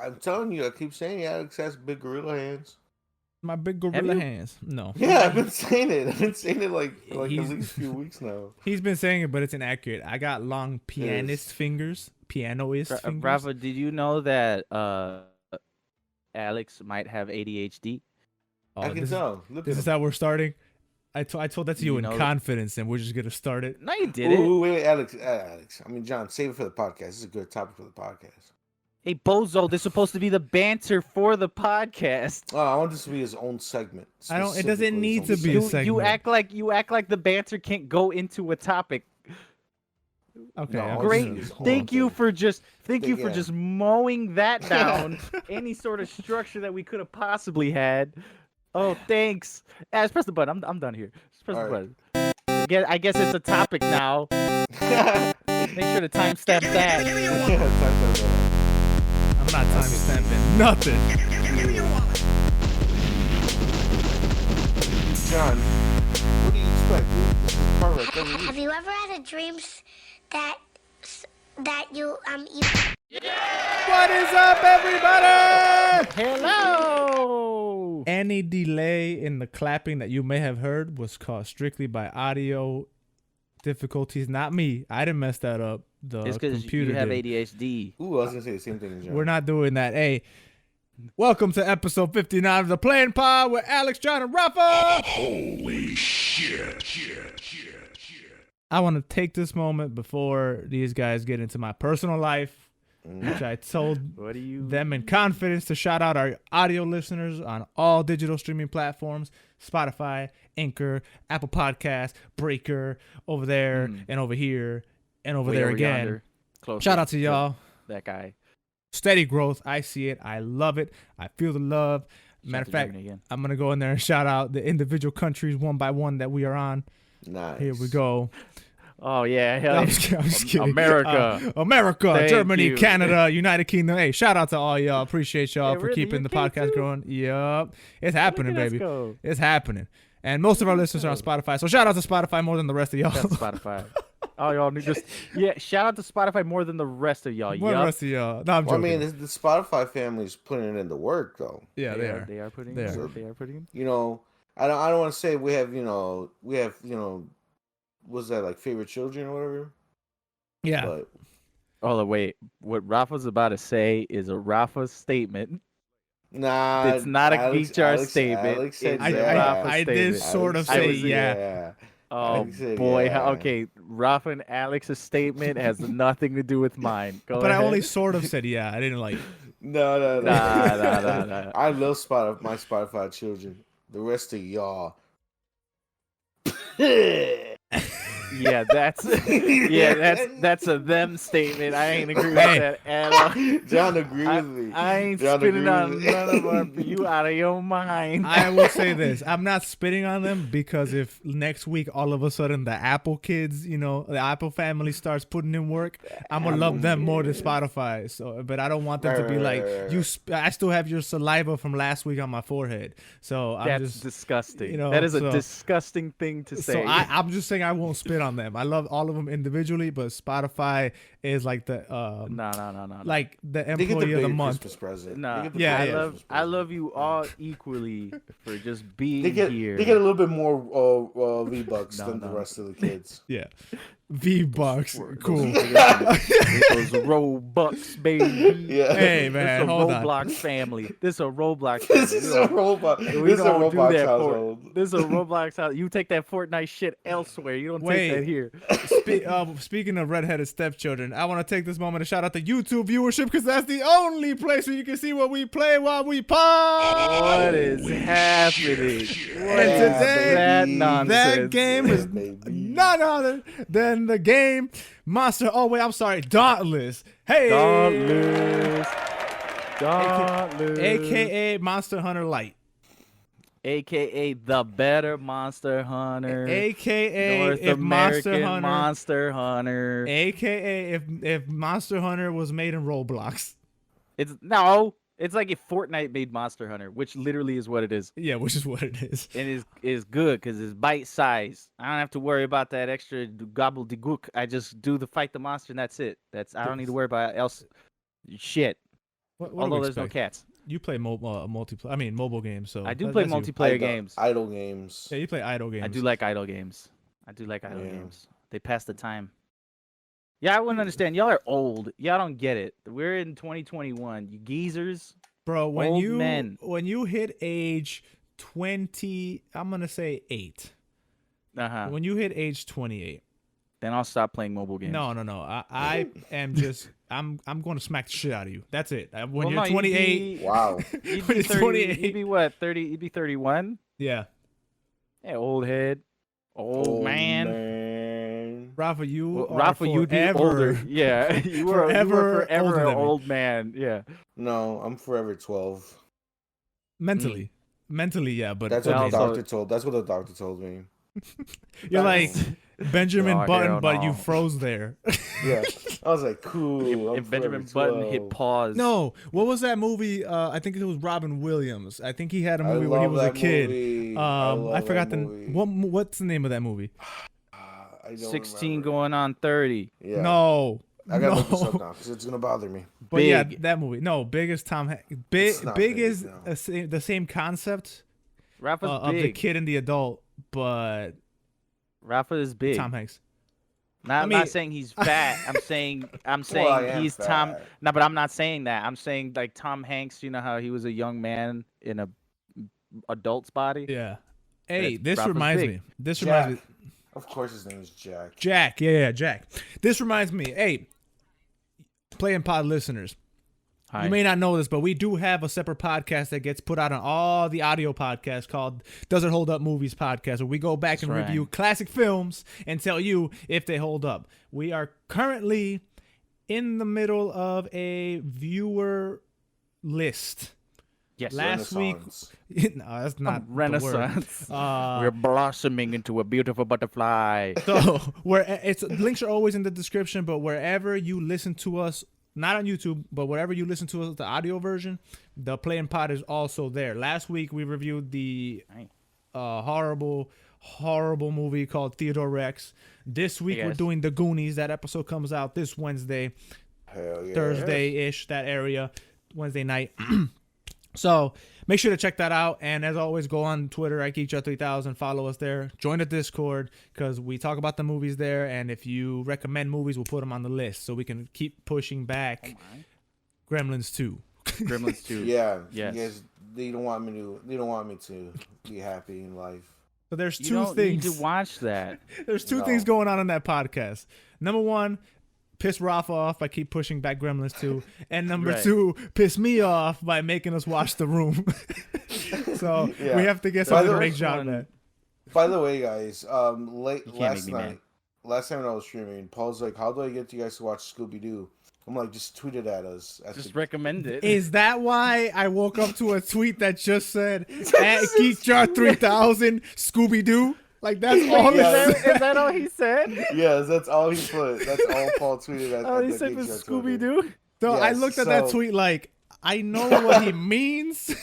I'm telling you, I keep saying Alex has big gorilla hands. My big gorilla hands. No. Yeah, I've been saying it. I've been saying it like at He's- least a few weeks now. He's been saying it, but it's inaccurate. I got long pianist fingers, pianoist fingers. Rafa, did you know that Alex might have ADHD? I can tell. This is how we're starting. I told that to you in know confidence, and we're just gonna start it. No, you didn't. Ooh, wait, Alex. I mean, John, save it for the podcast. This is a good topic for the podcast. Hey, Bozo, this is supposed to be the banter for the podcast. Oh, I want this to be his own segment. I don't. It doesn't specifically need his to own be a segment. segment. You act like the banter can't go into a topic. Okay. No, Great. Thank you for just mowing that down. Any sort of structure that we could have possibly had. Oh, thanks. Just press the button. I'm done here. Just press the button. I guess it's a topic now. Make sure to timestamp that. I'm not timestamping nothing. John, what do you expect? This is perfect every week. Have you ever had a dream that you What is up, everybody? Hello. Any delay in the clapping that you may have heard was caused strictly by audio difficulties. Not me. I didn't mess that up. The It's because computer you have did. ADHD. Ooh, I was gonna say the same thing as John. We're not doing that. Hey, welcome to episode 59 of the Playing Pod with Alex, John, and Rafa. Holy shit. I want to take this moment before these guys get into my personal life, which I told them in confidence to shout out our audio listeners on all digital streaming platforms, Spotify, Anchor, Apple Podcasts, Breaker, over there and over here and over there again. Shout out to y'all. That guy. Steady growth. I see it. I love it. I feel the love. Matter of fact, I'm going to go in there and shout out the individual countries one by one that we are on. Nice. Here we go. Oh, yeah. Hell I'm just kidding. America. America, Thank Germany, you. Canada, United Kingdom. Hey, shout out to all y'all. Appreciate y'all Hey, for really? keeping the UK podcast too? growing. Yup. It's happening, Look at us baby. go. It's happening. And most of our listeners are on Spotify. So shout out to Spotify more than the rest of y'all. Shout out to Spotify. Oh, y'all shout out to Spotify more than the rest of y'all. More than the rest of y'all. No, I'm Well, I joking. mean, the Spotify family's putting it in the work, though. Yeah, they are. They are putting. They They are. are putting. You know, I don't want to say we have was that like favorite children or whatever? Yeah. But Oh wait, what Rafa's about to say is a Rafa statement. nah, It's not a Geekjar statement. Alex said It's I, a yeah. Rafa I did statement. sort of I say was- yeah. Oh Alex said boy, yeah. okay. Rafa and Alex's statement has nothing to do with mine. Go But ahead. I only sort of said yeah. I didn't like. No. Nah. I love my Spotify children. The rest of y'all. Yeah, that's that's a them statement. I ain't agree with Hey. that at all. John agrees with me. I ain't John spitting agrees on with me. none of our. You out of your mind. I will say this. I'm not spitting on them because if next week all of a sudden the Apple kids, the Apple family starts putting in work, I'm going to love them more than Spotify. So, but I don't want them to be like, I still have your saliva from last week on my forehead. So I'm That's just disgusting. That is a disgusting thing to say. So I'm just saying I won't spit on them. I love all of them individually, but Spotify is like the No. like the They get the employee of the bigger month. Christmas present. Nah, They get the Yeah, bigger yeah. Christmas I present. love you all equally for just being They get here. a little bit more V-Bucks No, than the no. rest of the kids. Yeah. V-Bucks. Cool. Those Robux, baby. Yeah. Hey, This man, a hold on. Roblox family. This a Roblox family. This is a robot. We This is a don't do Roblox that. household. This is a Roblox house. You take that Fortnite shit elsewhere. You don't take that here. Speaking of redheaded stepchildren, I want to take this moment to shout out the YouTube viewership because that's the only place where you can see what we play while we pod. What is happening? What And is today, that baby. nonsense? That game is baby. none other than the game Dauntless. Hey, Dauntless. AKA Monster Hunter Light. AKA the better Monster Hunter. AKA North if Monster American Hunter. Monster Hunter. AKA if Monster Hunter was made in Roblox. It's like if Fortnite made Monster Hunter, which literally is what it is. Yeah, which is what it is. And is good because it's bite size. I don't have to worry about that extra gobbledygook. I just do the fight the monster and that's it. I don't need to worry about else shit. What do Although we there's no expect? cats. You play multiplayer. I mean, mobile games. So I do play that's you. multiplayer games. Idle games. Yeah, you play idle games. I do like idle games. They pass the time. Yeah, I wouldn't understand. Y'all are old. Y'all don't get it. We're in 2021. You geezers. Bro, when Old you men. when you hit age 20, I'm gonna say 8. When you hit age 28, then I'll stop playing mobile games. No. I am just I'm going to smack the shit out of you. That's it. When you're no, 28, Wow. You'd When be you're 30, 28. You'd be what? 30? You'd be 31. yeah. Yeah, old head, old man. Rafa, you are Rafa, you'd be forever- older. Yeah, you were forever forever older an than me. old man. Yeah. No, I'm forever 12. mentally. Mentally, yeah, but That's what the also- doctor told. That's what the doctor told me. you're like Benjamin Raw Button, hair but and you all. froze there. Yeah, I was like, cool. I'm If Benjamin forever Button hit 12. pause. No, what was that movie? I think it was Robin Williams. I think he had a I movie where he love was a that kid. movie. I forgot that the movie. what's the name of that movie? I don't 16 remember. going on 30. Yeah. No, I gotta look this no. up now because it's gonna bother me. But yeah, Big. that movie. No, Big is Tom. It's Big not Big Big, is no. the same concept Rafa's of the big. kid and the adult, but Rafa is big. Tom Hanks. I'm mean- not saying he's fat. I'm saying Well, I am he's fat. Tom. No, but I'm not saying that. I'm saying like Tom Hanks. You know how he was a young man in a adult's body. Yeah. Hey, That's this Rafa's reminds big. me. This Jack. reminds me. Of course, his name is Jack. Jack. Yeah, Jack. This reminds me. Hey, Playing Pod listeners. Hi. You may not know this, but we do have a separate podcast that gets put out on all the audio podcasts called Does It Hold Up Movies Podcast, where we go back and right. review classic films and tell you if they hold up. We are currently in the middle of a viewer list. Yes. Last week, Renaissance. no, that's not Renaissance. The word. We're blossoming into a beautiful butterfly. So where it's links are always in the description, but wherever you listen to us, not on YouTube, but wherever you listen to us, the audio version, the Playing Pod is also there. Last week we reviewed the Nice. horrible movie called Theodore Rex. This week we're Yes. doing The Goonies. That episode comes out this Wednesday, Hell yeah. Thursday-ish, that area, Wednesday night. So make sure to check that out. And as always, go on Twitter at Geekjar3000. Follow us there. Join the Discord because we talk about the movies there. And if you recommend movies, we'll put them on the list so we can keep pushing back Gremlins 2. Gremlins 2. Yeah. Yes. You guys, they don't want me to be happy in life. So there's You two don't things. need to watch that. There's two No. things going on in that podcast. Number one, piss Rafa off by keep pushing back Gremlins 2. And number Right. two, piss me off by making us watch The Room. So Yeah. we have to get By something the to make first John one- mad. By the way, guys, can't last make me mad. night, last time when I was streaming, Paul's like, "How do I get you guys to watch Scooby Doo?" I'm like, "Just tweet it at us." Just recommend it. Is that why I woke up to a tweet that just said at Geekjar3000 Scooby Doo? Like that's all it Yeah. said. Is that all he said? Yes, that's all he put. That's all Paul tweeted at. All at he the said was Geekjar Twitter. Scooby Doo. So I Yes, looked at that so- tweet like I know what he means.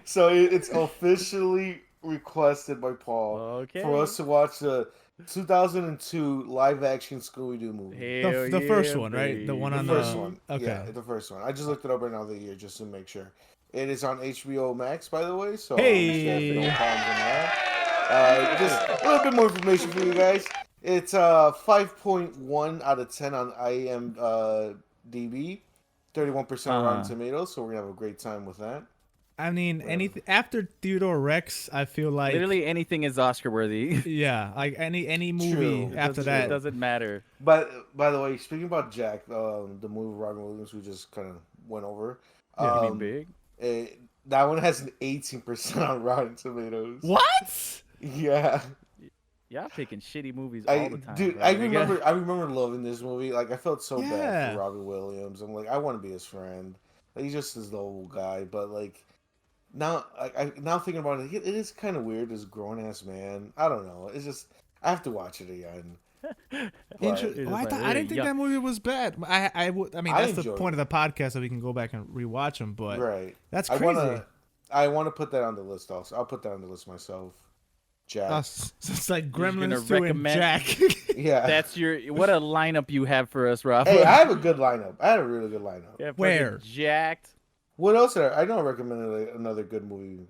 So it's officially requested by Paul Okay. for us to watch the 2002 live-action Scooby-Doo movie. The first one, right? The one The on first one. Okay. Yeah, the first one. I just looked it up right now the year just to make sure. It is on HBO Max, by the way. So Hey. no problems in that. Just a little bit more information for you guys. It's 5.1 out of 10 on IMDb, 31% on Rotten Tomatoes. So we're gonna have a great time with that. I mean, anything after Theodore Rex, I feel like Literally anything is Oscar worthy. yeah, like any movie True. after It that. doesn't matter. But by the way, speaking about Jack, the movie with Robin Williams, we just kind of went over. Yeah, You mean big? That one has an 18% on Rotten Tomatoes. What? Yeah, Y'all picking shitty movies all the time. dude, bro. I remember loving this movie. Like I felt so bad Yeah. for Robin Williams. I'm like, I want to be his friend. Like, he's just this old guy, but like now, now thinking about it, it is kind of weird. This grown ass man. I don't know. It's just I have to watch it again. Inter- It oh, is like I didn't think young. that movie was bad. I mean, I that's the enjoyed point of the podcast, so we can go back and rewatch them. But Right. that's I crazy. wanna put that on the list also. I'll put that on the list myself. Jack. So it's like You're gonna Gremlins 2 and recommend- Jack. Yeah. That's what a lineup you have for us, Rafa. Hey, I have a good lineup. I had a really good lineup. Yeah, fucking Where? jacked. What else? I know I recommended another good movie.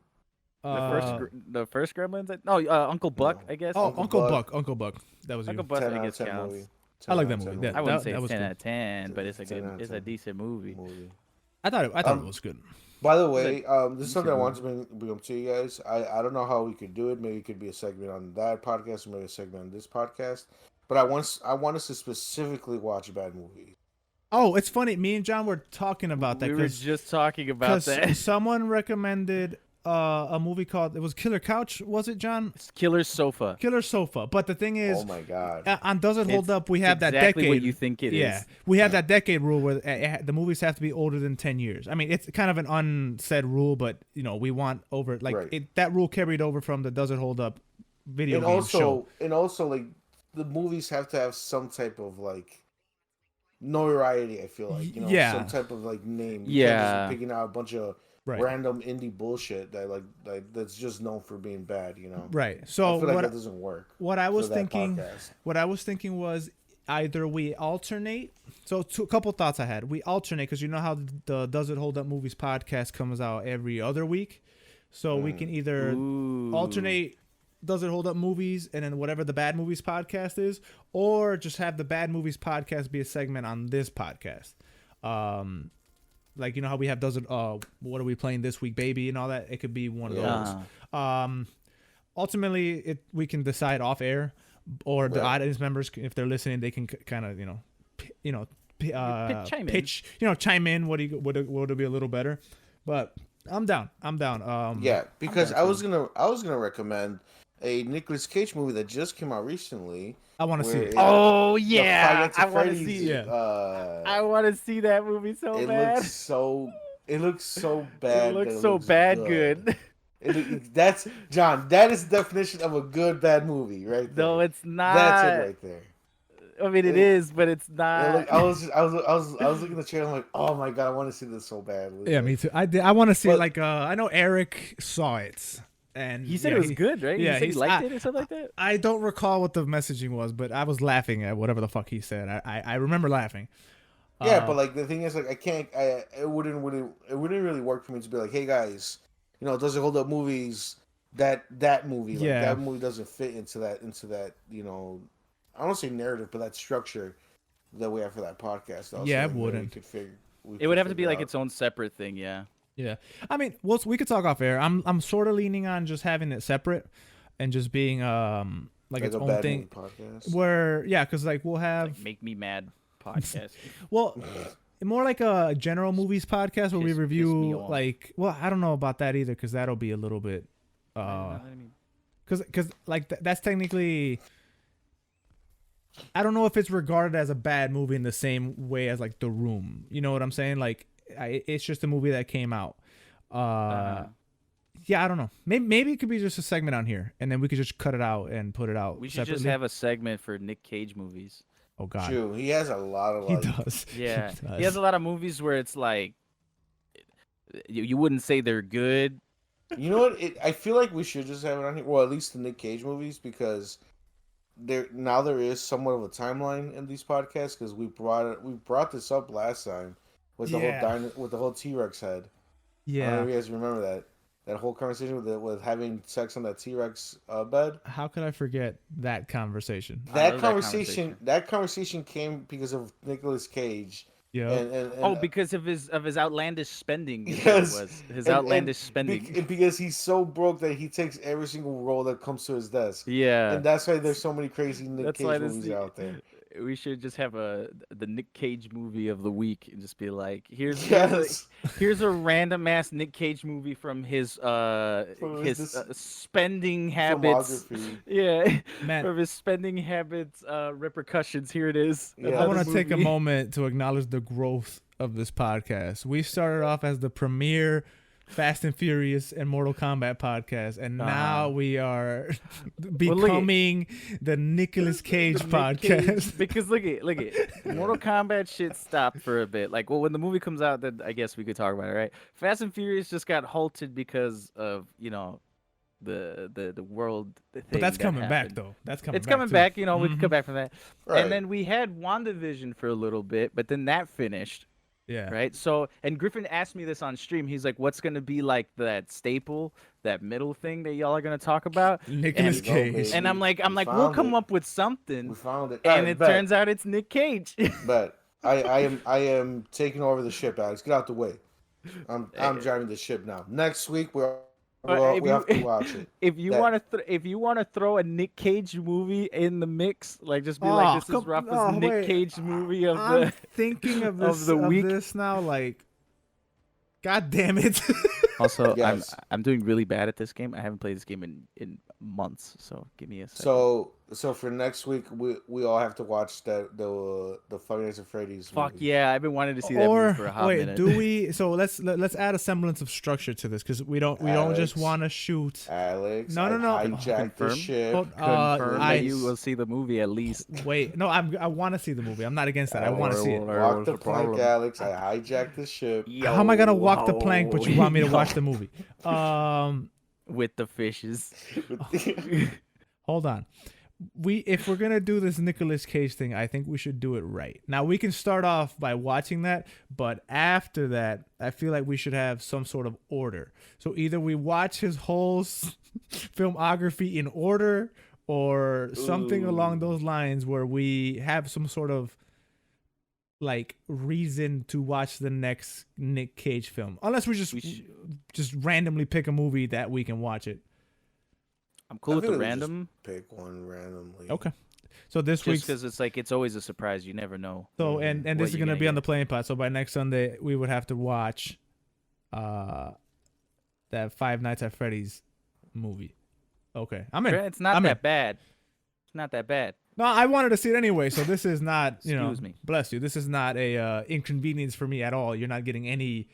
The first Gremlins. Uncle Buck, No. I guess. Oh, Uncle Uncle Buck. That was you. Uncle Buck, 10 I out of guess 10 counts. movie. I like 10 that out of movie. 10 I wouldn't say that was 10 good. out of 10, but it's a 10 out of it's a 10 decent movie. I thought it was good. By the way, this is something I decent wanted to bring up to you guys. I don't know how we could do it. Maybe it could be a segment on that podcast, or maybe a segment on this podcast. But I want us to specifically watch bad movies. Oh, it's funny. Me and John were talking about that We were just talking about that. someone recommended a movie called, it was Killer Couch, was it, John? It's Killer Sofa. Killer Sofa. But the thing is, Oh my god! on Does It Hold It's Up, we have that exactly decade. what you think it is. Yeah, we have that decade rule where the movies have to be older than 10 years. I mean, it's kind of an unsaid rule, but we want over Right. that rule carried over from the Does It Hold Up video and game also, show. and also, like the movies have to have some type of like notoriety. I feel like Yeah. some type of like name. You can't Yeah. just be picking out a bunch of Right. random indie bullshit that that's just known for being bad. Right. I So feel like that doesn't work. what I was for that thinking, podcast. was either we alternate. So a couple thoughts I had. We alternate because you know how the Does It Hold Up Movies podcast comes out every other week. So we can either Ooh. alternate Does It Hold Up Movies and then whatever the Bad Movies podcast is, or just have the Bad Movies podcast be a segment on this podcast. Like how we have Does It what are we playing this week, baby, and all that. It could be one of those. Ultimately, we can decide off air, or the audience members, if they're listening, they can kind of chime in. pitch, chime in. Would it be a little better? But I'm down. Yeah, because I was gonna recommend a Nicolas Cage movie that just came out recently. I want to see it. Oh The yeah, Five Nights at I want to Freddy's, see it. I want to see that movie so it bad. looks so. It looks so bad. It looks that so looks bad good. That's John. That is the definition of a good bad movie, right there. No, it's not. That's it right there. I mean, it is, but it's not. I was looking at the trailer. I'm like, oh my god, I want to see this so badly. Yeah, me too. I want to see it. I know Eric saw it, and He said it was good, right? Yeah, he said he liked it or something like that. I don't recall what the messaging was, but I was laughing at whatever the fuck he said. I remember laughing. Yeah, but the thing is, I can't. It wouldn't really work for me to be like, hey guys, Does It Hold Up Movies? That movie, that movie doesn't fit into that. I don't say narrative, but that structure that we have for that podcast. Also, Yeah, it wouldn't. It would have to be like its own separate thing, yeah. Yeah, I mean, we could talk off air. I'm sort of leaning on just having it separate and just being like its a own bad thing. movie podcast. Where because we'll have Make Me Mad podcast. well. More like a general movies podcast where we Piss me review off. I don't know about that either because that'll be a little bit because that's technically I don't know if it's regarded as a bad movie in the same way as like The Room. You know what I'm saying? It's just a movie that came out. Yeah, I don't know. Maybe it could be just a segment on here, and then we could just cut it out and put it out. We should separately. just have a segment for Nick Cage movies. Oh God, True, he has a lot of he does. Yeah, He does. he has a lot of movies where it's like you wouldn't say they're good. You know what? I feel like we should just have it on here. Well, at least the Nick Cage movies, because there is somewhat of a timeline in these podcasts. Because we brought this up last time with the whole T-Rex head. I don't know if you guys remember that whole conversation with having sex on that T-Rex bed. How could I forget that conversation? That conversation came because of Nicolas Cage. Yeah. And Because of his outlandish spending. is Yes. what it was. His outlandish spending. because he's so broke that he takes every single role that comes to his desk. Yeah. And that's why there's so many crazy Nick That's Cage why movies out there. We should just have the Nick Cage movie of the week and just be like, here's a random ass Nick Cage movie from his spending habits. Filmography. Yeah, Man. from his spending habits repercussions. Here it is. Yeah. I want to Another take a movie. moment to acknowledge the growth of this podcast. We started off as the premier Fast and Furious and Mortal Kombat podcast, and now we are becoming the Nicolas Cage podcast. Because look at Mortal Kombat shit stopped for a bit. When the movie comes out, then I guess we could talk about it, right? Fast and Furious just got halted because of the world thing. But that's that coming back happened. though. That's coming. It's back coming too. back. You know, we can come Mhm. back from that. Right. And then we had WandaVision for a little bit, but then that finished. Yeah. Right. So, and Griffin asked me this on stream. He's like, "What's gonna be like that staple, that middle thing that y'all are gonna talk about?" Nicolas And- There you go, Cage. baby. And I'm like, We we'll found come it. up with something. We found it. And Alright, it bet. turns out it's Nick Cage. But I am taking over the ship, Alex. Get out the way. I'm driving the ship now. Next week we have to watch it. If you That- want to throw a Nick Cage movie in the mix, like just be Oh, like, this is come- Rafa's oh, Nick wait. Cage movie of I'm the. thinking of of this the week. this now. Like, God damn it! Also, Yes. I'm doing really bad at this game. I haven't played this game in months, so give me a second. So for next week we all have to watch the Five Nights at Freddy's Fuck movie. yeah, I've been wanting to see that movie for a hot wait, minute. do we? So let's add a semblance of structure to this because we don't just Alex. want to shoot. Alex, No, I no, no. hijacked the Confirm? ship. Hold- Confirm I that you will see the movie at least. wait. No, I want to see the movie. I'm not against that. I want to see it. Walk the plank, Alex. I hijacked the ship. How am I gonna walk the plank, but you want me to watch the movie? With the fishes. Hold on. If we're gonna do this Nicolas Cage thing, I think we should do it right. Now we can start off by watching that, but after that, I feel like we should have some sort of order. So either we watch his whole filmography in order, or something along those lines, where we have some sort of like reason to watch the next Nick Cage film. Unless we just randomly pick a movie that week and watch it. I'm cool with feel the like we just random, Pick one randomly. Okay. So this just week's because it's like it's always a surprise. You never know. so and what this is you're gonna gonna be on get. the playing pot. So by next Sunday we would have to watch that Five Nights at Freddy's movie. Okay. I'm in. It's not I'm in. that bad. It's not that bad. No, I wanted to see it anyway, so this is not, Excuse me. bless you. This is not a inconvenience for me at all. You're not getting any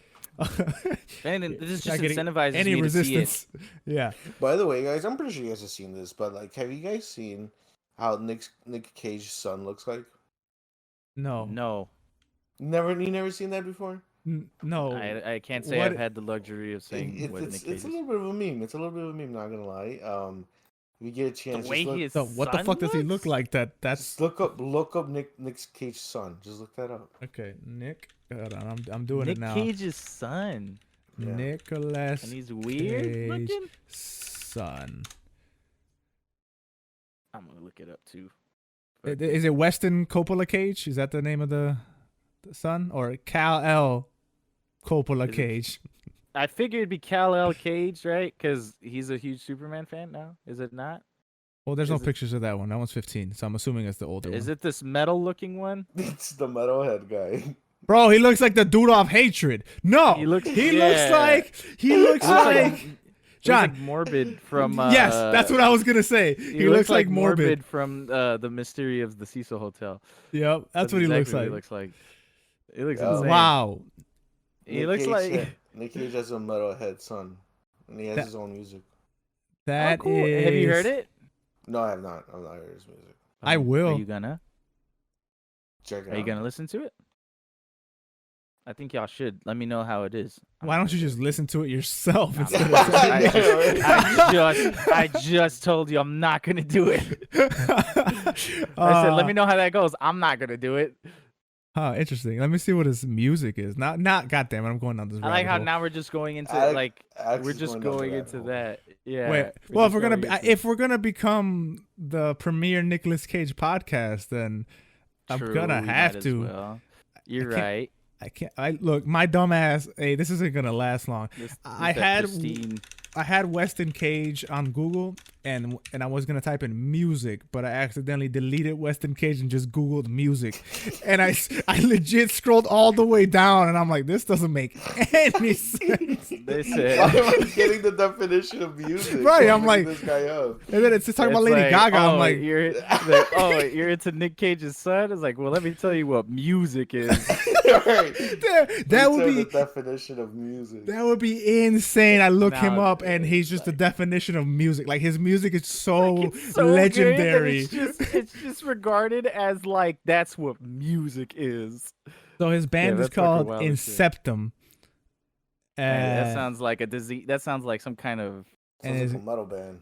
And this not just getting incentivizes any me to see it. resistance. Yeah. By the way, guys, I'm pretty sure you guys have seen this, but like, have you guys seen how Nick Cage's son looks like? No. No, You never seen that before? No. I can't say What- I've had the luxury of saying what Nick Cage It's a is. little bit of a meme. It's a little bit of a meme. Not gonna lie. If you get a chance, The way just look, he is. So what the fuck does he look like? That's just look up Nick Cage's son. Just look that up. okay. Nick, hold on, I'm doing Nick it now. Cage's son, Yeah. Nicholas and he's weird Cage looking. son. I'm gonna look it up too. Is it Weston Coppola Cage? Is that the name of the son, or Kal-El Coppola Is it- Cage? I figured it'd be Kal-El Cage, right? Because he's a huge Superman fan now. Is it not? Well, there's no is it- pictures of that one. That one's 15, so I'm assuming it's the older Is one. it this metal-looking one? It's the metalhead guy. Bro, he looks like the dude off Hatred. No, He looks- looks yeah. like John. Looks like Morbid from. Yes, that's what I was gonna say. He looks like Morbid. from the Mystery of the Cecil Hotel. Yep, that's what he looks exactly like. what he looks like. He looks Oh. insane. Wow. He Nick looks Cage, like. Nick Cage has a metalhead son, and he has That- his own music. That Oh, cool. Have you heard it? No, I have not. I've not heard his music. I Are will. you gonna? Check it Are you out. gonna listen to it? I think y'all should. Let me know how it is. Why don't you just listen to it yourself Nah, instead of I just told you I'm not gonna do it. I said, Uh, let me know how that goes. I'm not gonna do it. Interesting. Let me see what his music is. Not. Goddamn it! I'm going down this. I like rabbit how hole. now we're just going into Alex we're is just going down the going rabbit into hole. that. Yeah. Wait. we're Well, just if we're going gonna into- become the premier Nicolas Cage podcast, then I'm True, gonna we have might as to. well. You're can't- right. I can't. I look. My dumb ass. Hey, this isn't gonna last long. I had Weston Cage on Google, and I was gonna type in music, but I accidentally deleted Weston Cage and just Googled music, and I legit scrolled all the way down, and I'm like, this doesn't make any sense. They Why said. am I getting the definition of music? Right, Why I'm am I like- looking this guy up. And then it's talking about It's Lady Gaga. I'm oh, like, you're you're into Nick Cage's son. It's like, well, let me tell you what music is. Right. that would the be definition of music. that would be insane. I look him Nah, up, and he's just the definition of music. Like his music is so, It's so good that legendary. it's just regarded as like that's what music is. So his band is that's fucking called wild as shit. Inceptum. Man, that sounds like a disease. That sounds like some kind of Sounds like a metal band.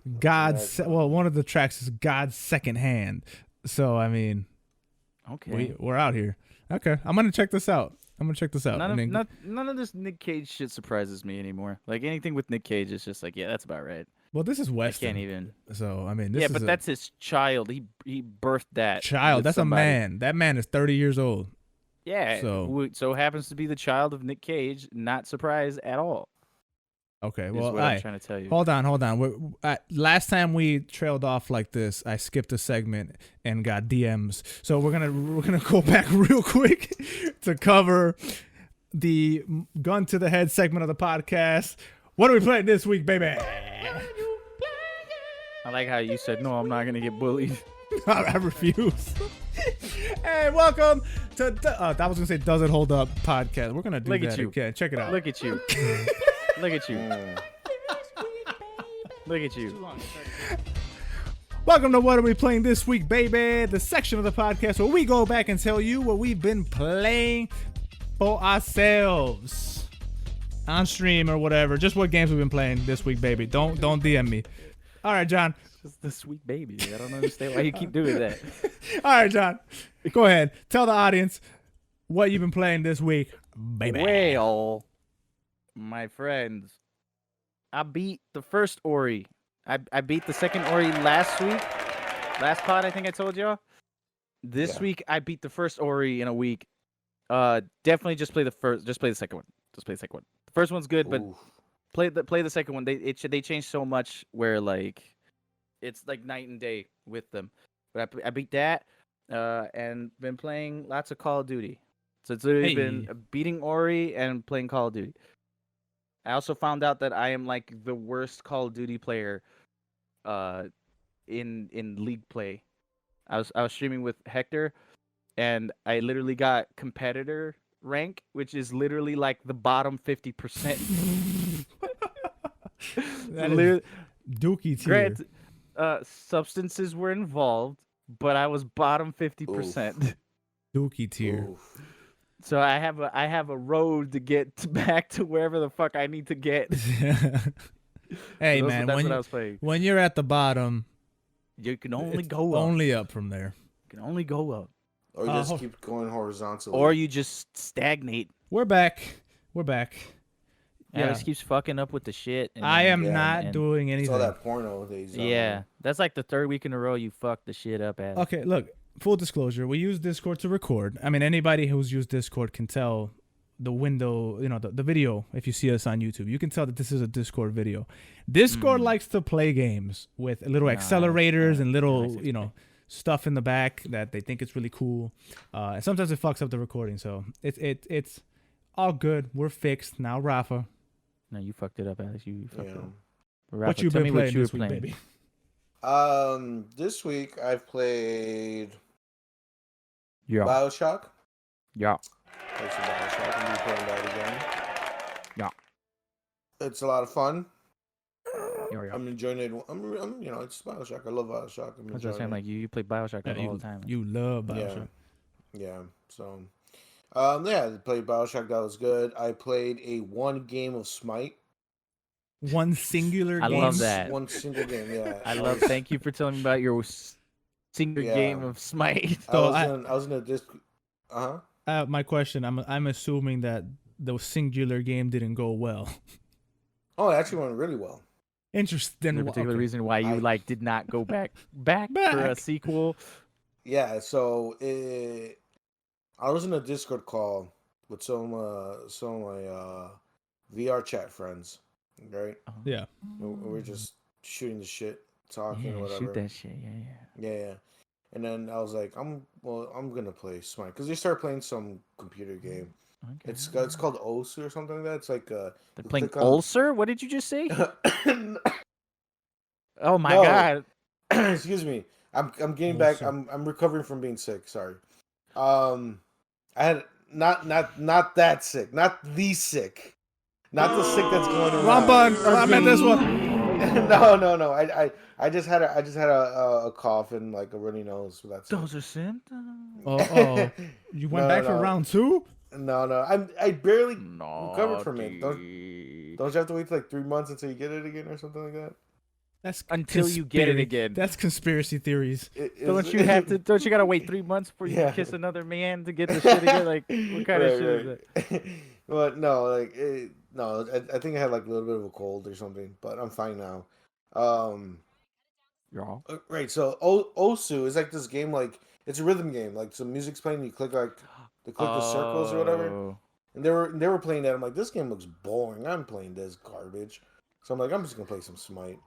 One of the tracks is God's Second Hand. So I mean, okay, we're out here. Okay, I'm gonna check this out. None of this Nick Cage shit surprises me anymore. Like anything with Nick Cage is just like, yeah, that's about right. Well, this is Western. I can't even. So I mean, that's his child. He birthed that child. That's somebody. A man. That man is 30 years old. Yeah. So happens to be the child of Nick Cage. Not surprised at all. Okay. Is well, what I'm trying to tell you. Hold on. Last time we trailed off like this, I skipped a segment and got DMs. So we're gonna go back real quick to cover the gun to the head segment of the podcast. What are we playing this week, baby? I like how you said, no, I'm not going to get bullied. I refuse. Hey, welcome to, I was going to say, Does It Hold Up podcast. We're going to do Look that at you. again. Check it out. Look at you. Look at you. Look at you. Welcome to What Are We Playing This Week, baby? The section of the podcast where we go back and tell you what we've been playing for ourselves on stream or whatever. Just what games we've been playing this week, baby. Don't DM me. All right, John. Just the sweet baby. I don't understand why you keep doing that. All right, John. Go ahead. Tell the audience what you've been playing this week, baby. Well, my friends, I beat the first Ori. I beat the second Ori last week. Last pod, I think I told y'all. This week, I beat the first Ori in a week. Definitely just play the first. Just play the second one. The first one's good, but play the second one. They changed so much where like it's like night and day with them. But I beat that and been playing lots of Call of Duty. So it's literally been beating Ori and playing Call of Duty. I also found out that I am like the worst Call of Duty player in league play. I was streaming with Hector and I literally got competitor rank, which is literally like the bottom 50%. That is dookie tier. Grant, substances were involved, but I was bottom 50%. Dookie tier. Oof. So I have a road to get back to wherever the fuck I need to get. Hey so man, that's what I was playing. When you're at the bottom, you can only go up. Only up from there. You can only go up. Or you just keep going horizontally. Or you just stagnate. We're back. Yeah, just keeps fucking up with the shit. I am not doing anything. Saw that porno. That's like the third week in a row you fucked the shit up at. Okay, look. Full disclosure, we use Discord to record. I mean, anybody who's used Discord can tell the window, the video, if you see us on YouTube, you can tell that this is a Discord video. Discord likes to play games with little accelerators and little, stuff in the back that they think it's really cool. And sometimes it fucks up the recording. So it's all good. We're fixed. Now, Rafa. No, you fucked it up, Alex. You fucked it up. Rafa, what you been playing this week, baby? This week I've played Yeah. BioShock. Yeah. Played some BioShock and be playing that again. Yeah. It's a lot of fun. Yeah. I'm enjoying it. It's BioShock. I love BioShock. I'm just saying, like you play BioShock all the time. You love BioShock. Yeah. So, I played BioShock. That was good. I played one game of Smite. One singular game. I love that. One single game, yeah. Thank you for telling me about your singular game of Smite. So I was in a disc. My question, I'm assuming that the singular game didn't go well. Oh, it actually went really well. Interesting. No particular reason why you did not go back for a sequel. Yeah, so I was in a Discord call with some of my VR chat friends. Right? Yeah. We're just shooting the shit, talking, whatever. Shoot that shit, yeah. And then I was like, I'm gonna play Smite because they started playing some computer game. Okay. It's called Ulcer or something like that. It's like they're playing Ulcer. What did you just say? Oh my god! Excuse me. I'm getting back. I'm recovering from being sick. Sorry. I had not that sick, not the sick. Not the sick that's going around. Wrong button. I meant this one. No. I just had a cough and like a runny nose. So that's those are symptoms. Oh, you went back for round 2? No. I barely recovered from it. Don't you have to wait like 3 months until you get it again or something like that? That's until you get it again. That's conspiracy theories. Don't you gotta wait 3 months before you kiss another man to get the shit again? Like, what kind of shit is that? But no, like no, I think I had like a little bit of a cold or something, but I'm fine now. Yeah. Right, so Osu is like this game, like it's a rhythm game. Like some music's playing, you click the circles or whatever. And they were playing that. I'm like, this game looks boring. I'm playing this garbage. So I'm like, I'm just gonna play some Smite.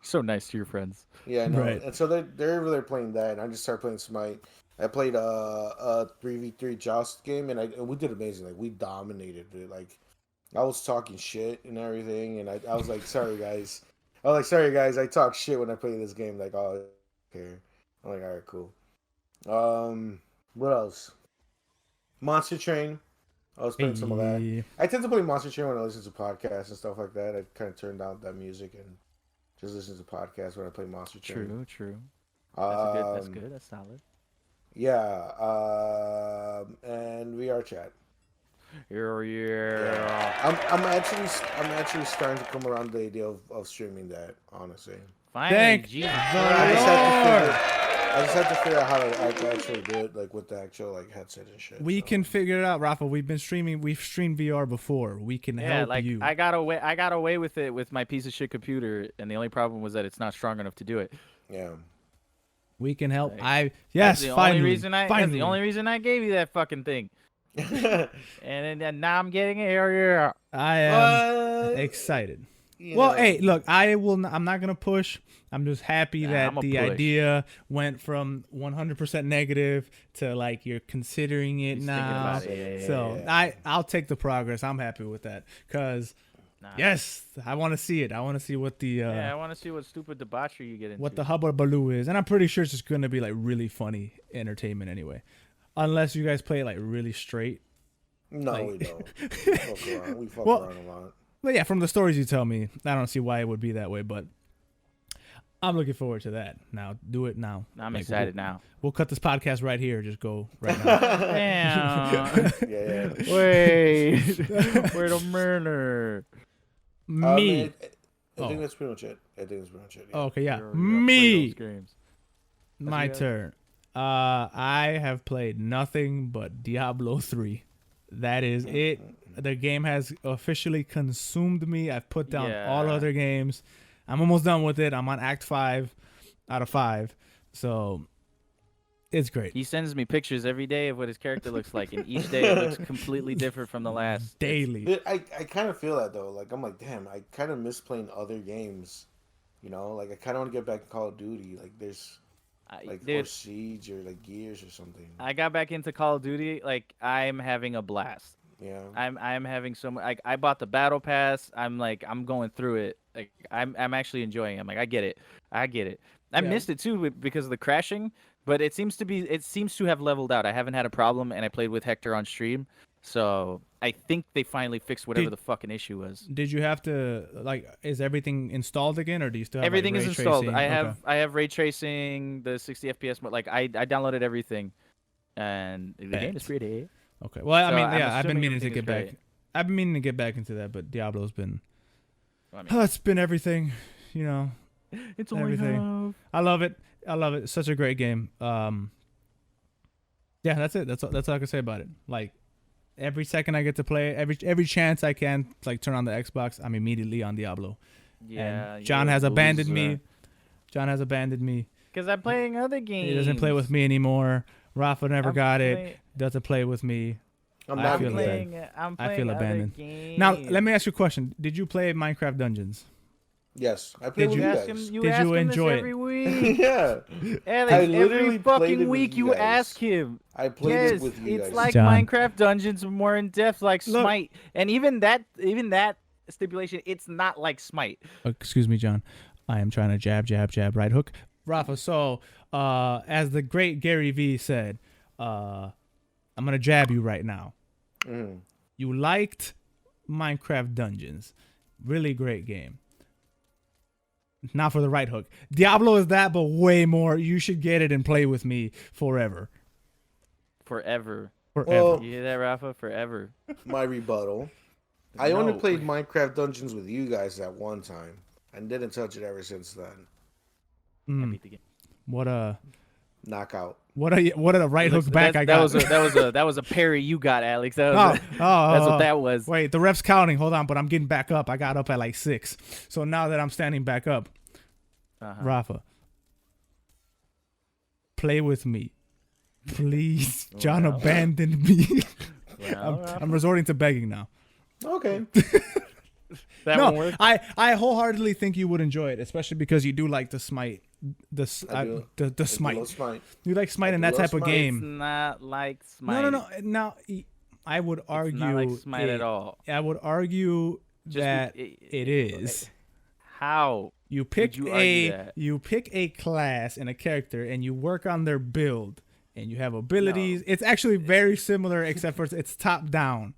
So nice to your friends. Yeah, no. Right. And so they're over there playing that, and I just started playing Smite. I played a 3v3 Joust game, and we did amazing. Like we dominated it. Like I was talking shit and everything, and I was like, sorry guys. I was like, sorry guys, I talk shit when I play this game. Like, oh, okay. I'm like, all right, cool. What else? Monster Train. I was playing some of that. I tend to play Monster Train when I listen to podcasts and stuff like that. I kind of turned down that music and just listen to podcasts when I play Monster Train. True. That's good. That's solid. Yeah. And VR chat. Yeah. I'm actually starting to come around to the idea of streaming that. Honestly. Finally, Thank Jesus. I just have to figure out how to actually do it, like with the actual like headset and shit. We can figure it out, Rafa. We've streamed VR before. We can help you. I got away with it with my piece of shit computer, and the only problem was that it's not strong enough to do it. Yeah. We can help. Finally. That's the only reason I gave you that fucking thing. and now I'm getting it. Yeah. I am excited. Yeah. Well, hey, look, I'm not gonna push. I'm just happy that the idea went from 100% negative to like you're considering it now. I'll take the progress. I'm happy with that because yes, I want to see it. I want to see what the I want to see what stupid debauchery you get into. What the hubba-baloo is, and I'm pretty sure it's just gonna be like really funny entertainment anyway, unless you guys play it like really straight. No, we don't. We fuck around a lot. But yeah, from the stories you tell me, I don't see why it would be that way, but I'm looking forward to that. Now, do it now. I'm excited now. We'll cut this podcast right here. Just go right now. Damn. Yeah. Wait. Wait a minute. Me. I think that's pretty much it. Yeah. Okay, yeah. Me. My turn. I have played nothing but Diablo 3. That is it. The game has officially consumed me. I've put down all other games. I'm almost done with it. I'm on Act 5 out of 5. So it's great. He sends me pictures every day of what his character looks like, and each day it looks completely different from the last. Daily. I kind of feel that, though. Like, I'm like, damn, I kind of miss playing other games. You know? Like, I kind of want to get back to Call of Duty. Like, there's... or Siege or like Gears or something. I got back into Call of Duty. Like, I'm having a blast. Yeah. I'm having so much. Like, I bought the battle pass. I'm going through it. Like, I'm actually enjoying it. I'm like, I get it. I missed it too because of the crashing, but it seems to have leveled out. I haven't had a problem, and I played with Hector on stream, so I think they finally fixed whatever the fucking issue was. Did you have to is everything installed again, or do you still have everything is installed? Tracing? I have ray tracing, the 60 FPS mode. Like, I downloaded everything, and the game is pretty. Okay. Well, I mean, I've been meaning to get back. I've been meaning to get back into that, but Diablo's been. It's been everything, you know. It's all everything. I love it. It's such a great game. Yeah, that's it. That's all I can say about it. Like, every second I get to play, every chance I can, like, turn on the Xbox, I'm immediately on Diablo. Yeah. And John has abandoned me. Because I'm playing other games. He doesn't play with me anymore. Rafa never got it. Doesn't play with me. I feel abandoned. Games. Now, let me ask you a question. Did you play Minecraft Dungeons? Yes, I played with you guys. Did you enjoy it? Every week. Yeah. Alex, every fucking week you ask him. I played it with you guys. It's like John. Minecraft Dungeons, more in depth, like Smite. And even that stipulation, it's not like Smite. Excuse me, John. I am trying to jab, right hook. Rafa, so as the great Gary V said, I'm gonna jab you right now. You liked Minecraft Dungeons. Really great game. Not for the right hook. Diablo is that, but way more. You should get it and play with me forever. Forever. Well, you hear that, Rafa? Forever. My rebuttal. I only played Minecraft Dungeons with you guys at one time. and didn't touch it ever since then. I beat the game. What a knockout. What a right hook back I got. That was a parry you got, Alex. That's what that was. Wait, the ref's counting. Hold on, but I'm getting back up. I got up at like 6. So now that I'm standing back up, Rafa, play with me. Please. John abandoned me. I'm resorting to begging now. Okay. Won't work? I wholeheartedly think you would enjoy it, especially because you do like the smite. The smite. You like smite in that type of game. It's not like smite. No. Now, I would argue. It's not like smite at all. I would argue that it is. How? You pick a class and a character, and you work on their build, and you have abilities. No. It's actually very similar, except for it's top down.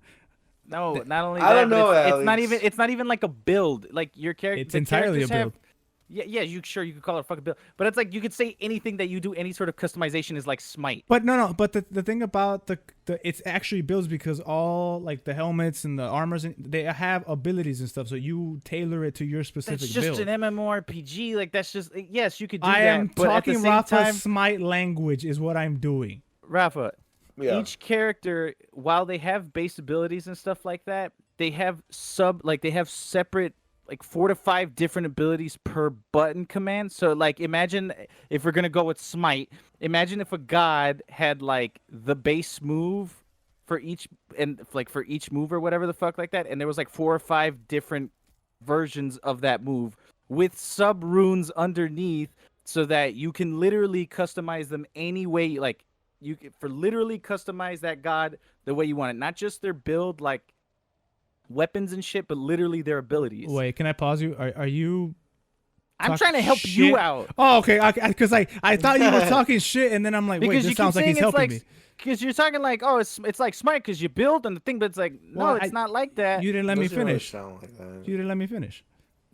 No, not only that. I don't know, it's not even like a build. Like your character. It's entirely a build. Yeah, you could call it a fucking build, but it's like you could say anything that you do any sort of customization is like smite. But no. But the thing about the it's actually builds because all like the helmets and the armors they have abilities and stuff, so you tailor it to your specific build. That's just an MMORPG. Like that's just yes, you could do that. I am but talking at the Rafa same time, smite language is what I'm doing. Rafa, yeah. Each character, while they have base abilities and stuff like that, they have separate. Like 4 to 5 different abilities per button command. So like imagine if we're gonna go with smite, imagine if a god had like the base move for each move or whatever the fuck like that, and there was like 4 or 5 different versions of that move with sub runes underneath, so that you can literally customize them any way. Like you can literally customize that god the way you want it, not just their build like weapons and shit, but literally their abilities. Wait, can I pause you? Are you? I'm trying to help you out. Oh, okay. Because I thought you were talking shit, and then I'm like, wait, this sounds like he's helping me. Because you're talking like, oh, it's like smite because you build and the thing, but it's like, no, it's not like that. You didn't let me finish. Like You didn't let me finish.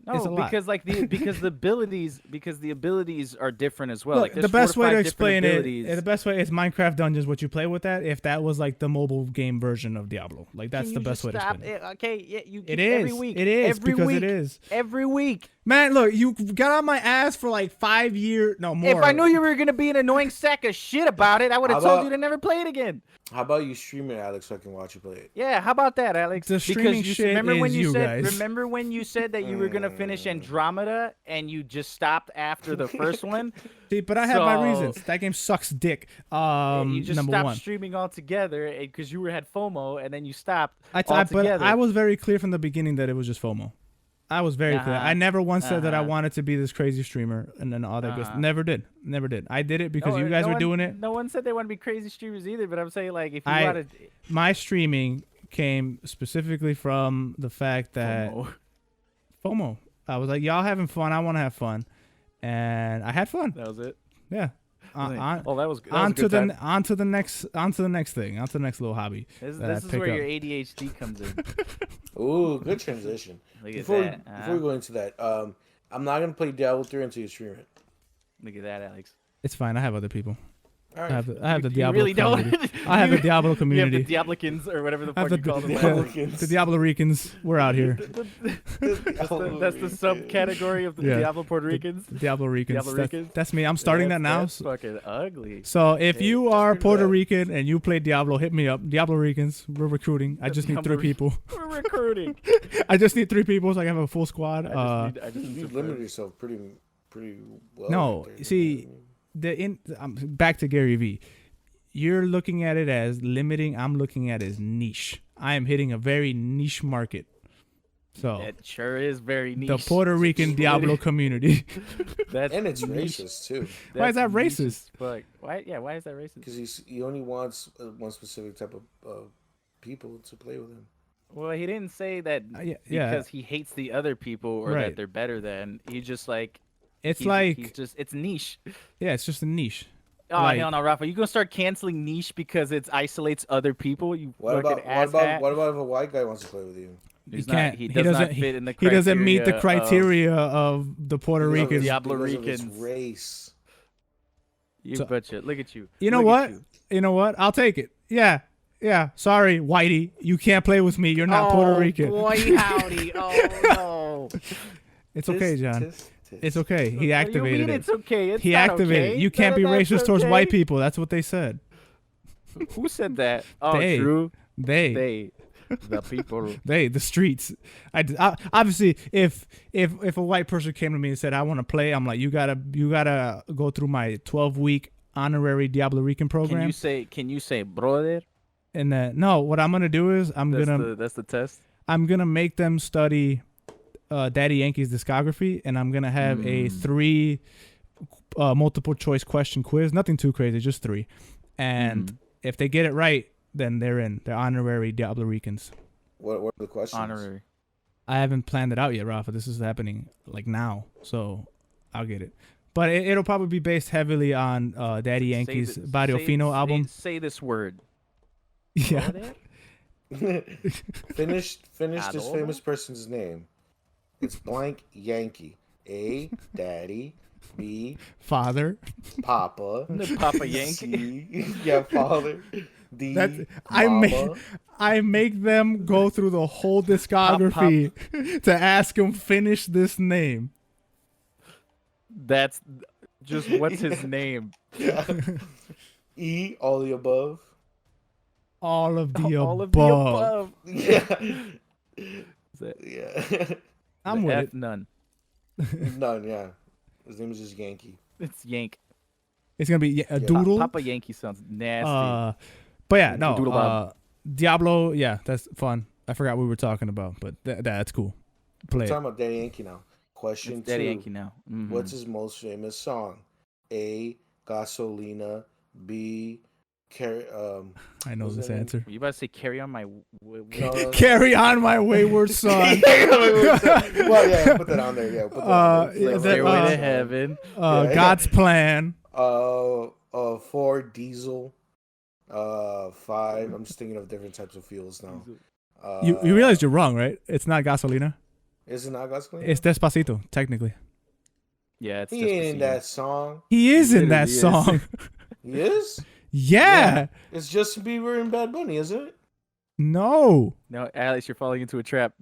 No, because like the abilities are different as well. Look, like the best way to explain it, the best way is Minecraft Dungeons. What you play with that? If that was like the mobile game version of Diablo, like that's the best way to explain it. Okay, yeah, you. It is. Every week. It is every because week, it is. Every week. Man, look, you got on my ass for like 5 years, no more. If I knew you were gonna be an annoying sack of shit about it, I would have told you to never play it again. How about you stream it, Alex, so I can watch you play it? Yeah, how about that, Alex? The streaming shit remember when is you guys. Remember when you said that you were gonna finish Andromeda and you just stopped after the first one? See, but I have my reasons. That game sucks dick. You just number stopped one. streaming altogether because you had FOMO, and then you stopped But altogether. I was very clear from the beginning that it was just FOMO. I was very clear. I never once said that I wanted to be this crazy streamer and then all that good stuff. Never did. I did it because you guys were doing it. No one said they want to be crazy streamers either, but I'm saying like if you wanted. My streaming came specifically from the fact that FOMO. I was like, y'all having fun. I want to have fun, and I had fun. That was it. Yeah. That was good. On to the next thing. On to the next little hobby. This is where your ADHD comes in. Ooh, good transition. Before we go into that, I'm not gonna play Diablo 3 until you stream it. Look at that, Alex. It's fine. I have other people. All right. I have the Diablo really community. I have the Diablo community. You have the Diablicans or whatever the fuck you call them. The Diablo Ricans. We're out here. That's the subcategory of the Diablo Puerto Ricans. The Diablo Ricans. Diablo Ricans. That's me. I'm starting that now. That's fucking ugly. So if you are Puerto Rican and you play Diablo, hit me up. Diablo Ricans. We're recruiting. I just need 3 people. We're recruiting. I just need 3 people so I can have a full squad. You limited yourself pretty well. No, right there, see. Back to Gary V. You're looking at it as limiting. I'm looking at it as niche. I am hitting a very niche market. So it sure is very niche. The Puerto Rican Diablo community. And it's racist too. Why is that racist? Fuck. Why? Yeah. Why is that racist? Because he only wants one specific type of people to play with him. Well, he didn't say that because he hates the other people or that they're better than. He just like. It's niche. Yeah, it's just a niche. Oh, hell no, Rafa. You gonna start canceling niche because it isolates other people? What about if a white guy wants to play with you? He can't. He doesn't fit in the criteria. He doesn't meet the criteria of the Puerto Ricans. Diablo Ricans. Race. You betcha. Look at you. You know what? You know what? I'll take it. Yeah. Sorry, Whitey. You can't play with me. You're not Puerto Rican. Boy, howdy. Oh, no. It's okay, John. It's okay. He What do you activated mean it. it's okay? It's He not activated okay. it. You can't be That's racist towards okay. white people. That's what they said. Who said that? Oh, They. true. They, The people. the streets. I obviously, if a white person came to me and said, "I want to play," I'm like, you gotta go through my 12-week honorary Diablo Rican program. Can you say brother? And no, what I'm gonna do is That's the test. I'm gonna make them study Daddy Yankee's discography, and I'm gonna have a 3 multiple choice question quiz. Nothing too crazy, just 3. And if they get it right, then they're in. They're honorary Diablo Ricans. What are the questions? Honorary. I haven't planned it out yet, Rafa. This is happening like now, so I'll get it. But it'll probably be based heavily on Daddy Yankee's Barrio Fino album. Say this word. Yeah. Finish this famous person's name. It's blank Yankee. A, Daddy. B, Father. Papa. Papa Yankee. C, yeah, father. D, Mama. I make them go through the whole discography to ask him finish this name. That's just what's his name? Yeah. E, all the above. All of the All above. of the above. Yeah. Yeah. I'm with it. None. None, yeah. His name is just Yankee. It's Yank. It's gonna be a doodle. Papa Yankee sounds nasty. But yeah, no. Doodle Bob. Diablo, yeah, that's fun. I forgot what we were talking about, but that's cool. Play We're it. talking about Daddy Yankee now. Question It's 2. Daddy Yankee now. Mhm. What's his most famous song? A, Gasolina. B, I know what's this that name? answer. You about to say carry on my? No. Carry on my wayward son. Well, yeah, put that on there. Yeah, put that on there. Stairway to Heaven. God's plan. 4, Diesel. 5, I'm just thinking of different types of fuels now. You realize you're wrong, right? It's not gasolina. Is it not Gasolina? It's Despacito, technically. Yeah, it's He ain't in Despacito. that song. He is in that literally is. song. He is? Yeah. It's Justin Bieber and Bad Bunny, isn't it? No, No, Alex, you're falling into a trap.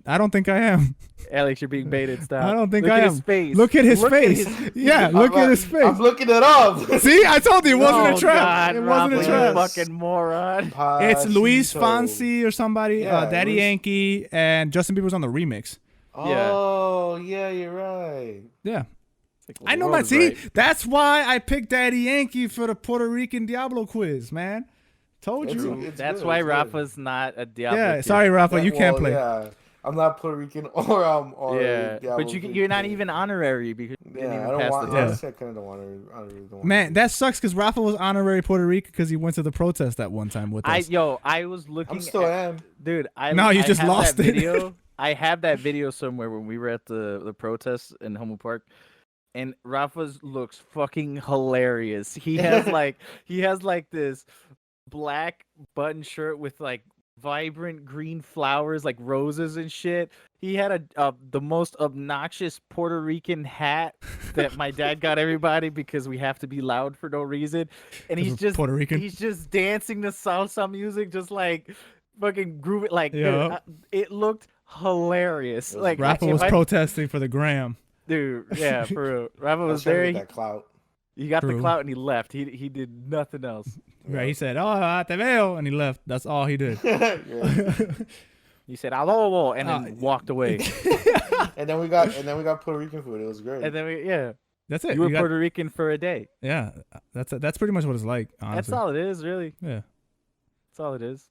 I don't think I am. Alex, you're being baited. Stop. I don't think Look I at am. His face. Look at his face. Yeah, look at his I'm face. looking it up. See, I told you it wasn't Oh, a trap. God, It wasn't Rafa, a trap. you fucking moron. It's Luis Pasito. Fonsi or somebody, Yeah, Daddy Luis- Yankee, and Justin Bieber's on the remix. Oh, yeah, you're right. Yeah. Like, I know world my is see. right. That's why I picked Daddy Yankee for the Puerto Rican Diablo quiz, man. Told It's- you. it's That's good, why it's good. Rafa's not a Diablo. Yeah, kid. sorry, Rafa, Yeah, you can't well, play. Yeah, I'm not Puerto Rican or Yeah, Diablo but you're not kid. even honorary because you didn't Yeah, I even don't pass want. the Yeah. test. Honestly, I kind of don't want. Man, that sucks because Rafa was honorary Puerto Rican because he went to the protest that one time with us. I was looking. I'm still am. Dude, No, you I just have lost that it. video. I have that video somewhere when we were at the protest in Homo Park, and Rafa's looks fucking hilarious. He has like this black button shirt with like vibrant green flowers, like roses and shit. He had the most obnoxious Puerto Rican hat that my dad got everybody because we have to be loud for no reason. And 'Cause he's we're just Puerto Rican? He's just dancing to salsa music, just like fucking grooving. Like dude, Yeah. it looked hilarious. Like Rafa if was I- protesting for the gram. dude. Yeah, for real. Rafa I was was trying to there. get that clout. He got the True. clout and he left. He did nothing else. Right, he said, "Oh, te veo," and he left. That's all he did. Yeah. He said "Aloha" and then walked away. and then we got Puerto Rican food. It was great. And then That's it. you were You got- Puerto Rican for a day. yeah, that's pretty much what it's like. Honestly. That's all it is, really. Yeah. That's all it is.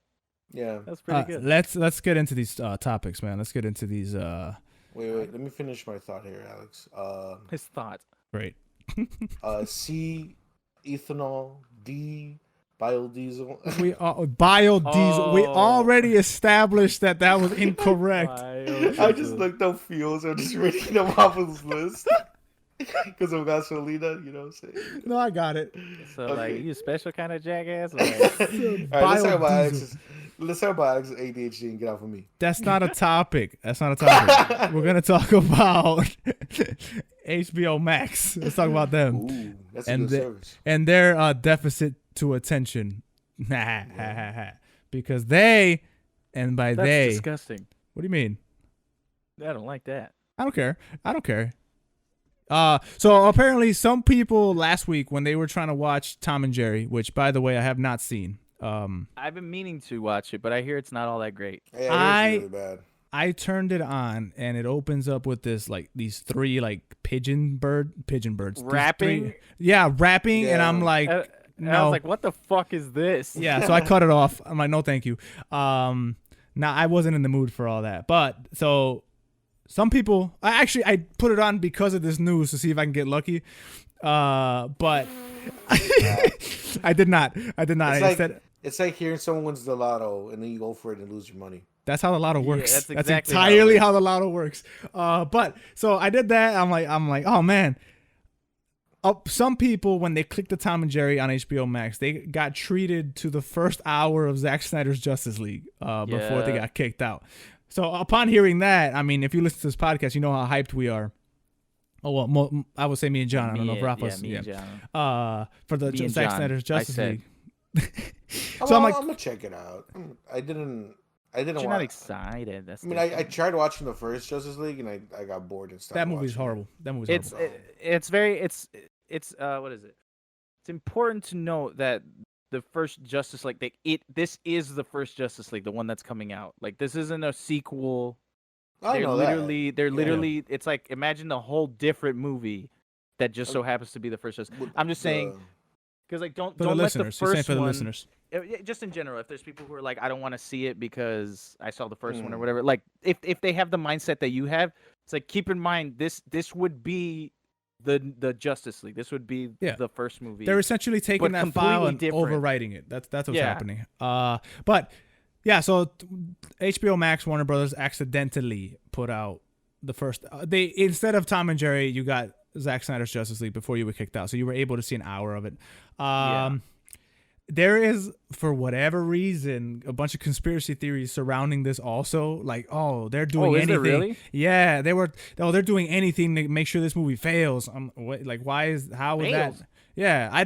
Yeah. That's pretty good. Let's get into these topics, man. Let's get into these. Wait. Let me finish my thought here, Alex. His thought. Great. C, ethanol. D, biodiesel. We biodiesel. We Oh. already established that was incorrect. I just looked up fuels. I'm just reading them off his list. Because of gasolina, you know what I'm saying? No, I got it. So Okay. like you a special kind of jackass? Like, All right, Biodiesel. let's talk about Alex's ADHD and get off of me. That's not a topic. That's not a topic. We're gonna talk about HBO Max. Let's talk about them Ooh, that's a And good the- service. and their deficit to attention. Because they, and by that's they, disgusting. what do you mean? I don't like that. I don't care. I don't care. So apparently some people last week when they were trying to watch Tom and Jerry, which by the way I have not seen. I've been meaning to watch it, but I hear it's not all that great. Yeah, it's really bad. I turned it on and it opens up with these three like pigeon birds. Rapping? Rapping, and I'm like, no. I was like, what the fuck is this? Yeah, so I cut it off. I'm like, no, thank you. Now I wasn't in the mood for all that, but so. Some people, I put it on because of this news to see if I can get lucky, but I did not. It's like hearing someone wins the lotto and then you go for it and lose your money. That's how the lotto works. That's That's exactly entirely how the lotto works. But so I did that. I'm like, oh man. Some people, when they clicked the Tom and Jerry on HBO Max, they got treated to the first hour of Zack Snyder's Justice League before they got kicked out. So upon hearing that, I mean, if you listen to this podcast, you know how hyped we are. Oh well, I would say me and John. I don't know if Rafa's. Me and John. For the Zack Snyder's Justice League. So I'm gonna check it out. I didn't. You're not excited. That's. I tried watching the first Justice League and I got bored and stuff. That movie's horrible. What is it? It's important to note that the first Justice League, this is the first Justice League, the one that's coming out. Like, this isn't a sequel. They're literally. It's like, imagine the whole different movie that just so happens to be the first Justice. I'm just saying, because like don't let the first one. For the listeners. Just in general, if there's people who are like, I don't want to see it because I saw the first one or whatever. Like, if they have the mindset that you have, it's like, keep in mind this would be the Justice League. This would be the first movie. They're essentially taking that file and overwriting it. That's what's happening. But yeah, so HBO Max, Warner Brothers accidentally put out the first. They instead of Tom and Jerry, you got Zack Snyder's Justice League before you were kicked out, so you were able to see an hour of it. There is, for whatever reason, a bunch of conspiracy theories surrounding this also. Like, they're doing anything. There really? Yeah, they're doing anything to make sure this movie fails. How is that? Yeah,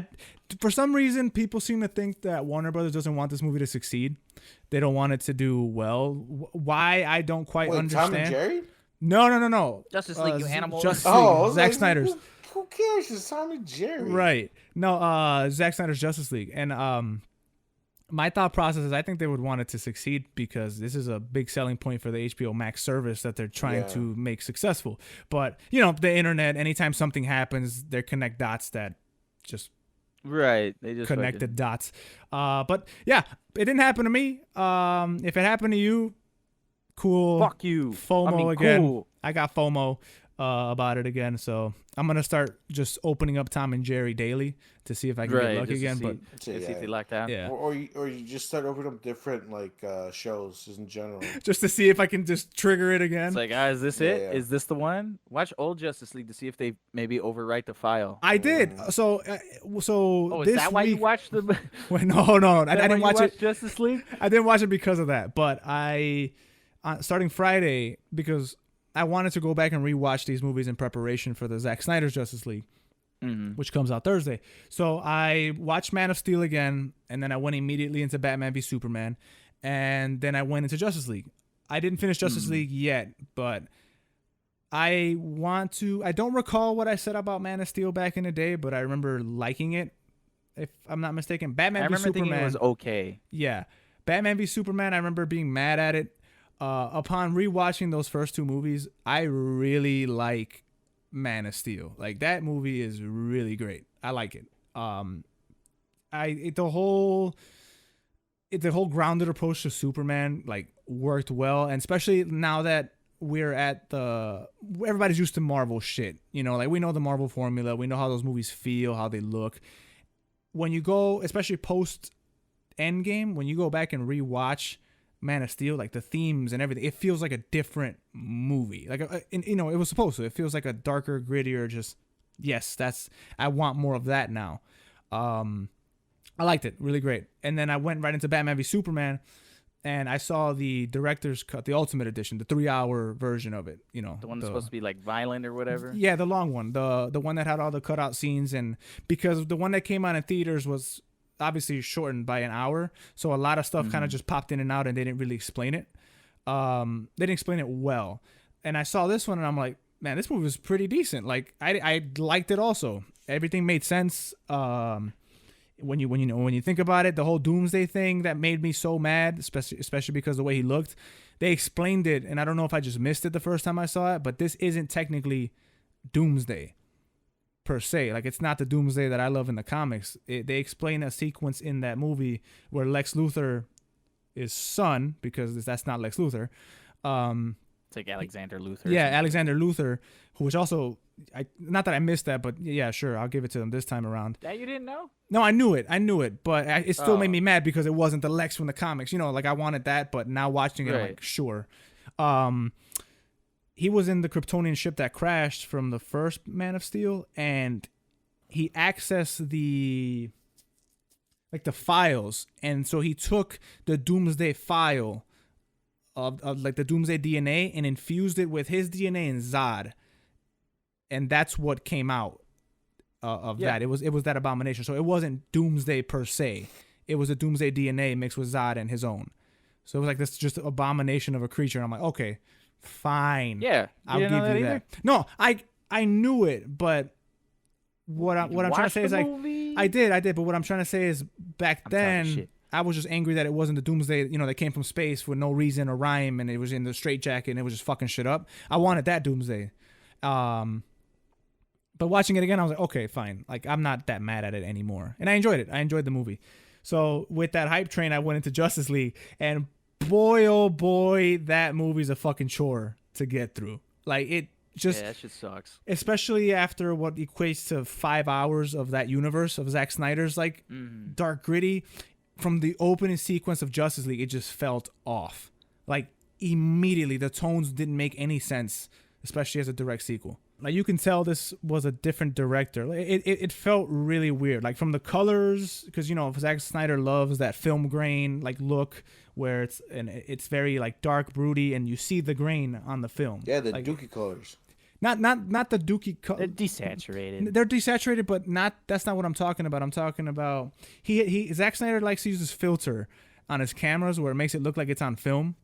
for some reason, people seem to think that Warner Brothers doesn't want this movie to succeed. They don't want it to do well. Why, I don't quite understand. Tom and Jerry? No. Justice League, you animal. Justice League, Zack Snyder's. Who cares? It's Tom and Jerry. Right. No, Zack Snyder's Justice League. And my thought process is I think they would want it to succeed because this is a big selling point for the HBO Max service that they're trying to make successful. But, the internet, anytime something happens, they connect dots that just... Right. They just connected dots. But, yeah, it didn't happen to me. If it happened to you, cool. Fuck you. FOMO again. Cool. I got FOMO about it again, so I'm gonna start just opening up Tom and Jerry daily to see if I can get lucky again. But see if they like that. Yeah. Or you just start opening up different shows just in general, just to see if I can just trigger it again. It's like, is this it? Yeah. Is this the one? Watch old Justice League to see if they maybe overwrite the file. I did. So. Oh, is that why you watched the? Wait, no. I didn't watch it. Justice League. I didn't watch it because of that, but starting Friday because I wanted to go back and rewatch these movies in preparation for the Zack Snyder's Justice League, which comes out Thursday. So I watched Man of Steel again, and then I went immediately into Batman v Superman, and then I went into Justice League. I didn't finish Justice League yet, but I don't recall what I said about Man of Steel back in the day, but I remember liking it, if I'm not mistaken. Batman v Superman. Thinking it was okay. Yeah. Batman v Superman, I remember being mad at it. Upon rewatching those first two movies, I really like Man of Steel. Like, that movie is really great. I like it. The whole grounded approach to Superman worked well, and especially now that we're at everybody's used to Marvel shit. We know the Marvel formula. We know how those movies feel, how they look. When you go, especially post Endgame, when you go back and rewatch Man of Steel, the themes and everything, it feels like a different movie. It was supposed to. It feels like a darker, grittier. I want more of that now. I liked it, really great. And then I went right into Batman v Superman, and I saw the director's cut, the Ultimate Edition, the 3-hour version of it. The one that's supposed to be violent or whatever. Yeah, the long one, the one that had all the cutout scenes, and because the one that came out in theaters was obviously shortened by an hour, so a lot of stuff kind of just popped in and out, and they didn't really explain it. They didn't explain it well, and I saw this one, and I'm like, man, this movie was pretty decent. Like I liked it also. Everything made sense. When you think about it, the whole Doomsday thing that made me so mad, especially because of the way he looked, they explained it, and I don't know if I just missed it the first time I saw it, but this isn't technically Doomsday per se. Like, it's not the Doomsday that I love in the comics. They explain a sequence in that movie where Lex Luthor is son, because that's not Lex Luthor. It's like Alexander Luthor. Yeah, Alexander Luthor, who was also, not that I missed that, but yeah, sure, I'll give it to them this time around. That you didn't know? No, I knew it, but it still made me mad because it wasn't the Lex from the comics. You know, like, I wanted that, but now watching it, I'm like, sure. He was in the Kryptonian ship that crashed from the first Man of Steel, and he accessed the files, and so he took the Doomsday file of like the Doomsday DNA and infused it with his DNA and Zod, and that's what came out of that. It was that abomination. So it wasn't Doomsday per se. It was a Doomsday DNA mixed with Zod and his own. So it was like this just abomination of a creature. And I'm like, okay, fine. Yeah, I'll give you that. No, I knew it, but what I'm trying to say is like movie? I did. But what I'm trying to say is back then I was just angry that it wasn't the Doomsday, that came from space for no reason or rhyme, and it was in the straitjacket and it was just fucking shit up. I wanted that Doomsday. But watching it again, I was like, okay, fine. Like, I'm not that mad at it anymore. And I enjoyed it. I enjoyed the movie. So with that hype train, I went into Justice League, and boy, oh boy, that movie's a fucking chore to get through. Like, it just... Yeah, that shit sucks. Especially after what equates to 5 hours of that universe of Zack Snyder's, like, dark, gritty. From the opening sequence of Justice League, it just felt off. Like, immediately, the tones didn't make any sense, especially as a direct sequel. Like, you can tell this was a different director. It felt really weird. Like, from the colors, because, Zack Snyder loves that film grain, like, look, where it's very, like, dark, broody, and you see the grain on the film. Yeah, the like, Dookie colors. Not the Dookie colors. They're desaturated. They're desaturated, but that's not what I'm talking about. I'm talking about Zack Snyder likes to use this filter on his cameras where it makes it look like it's on film,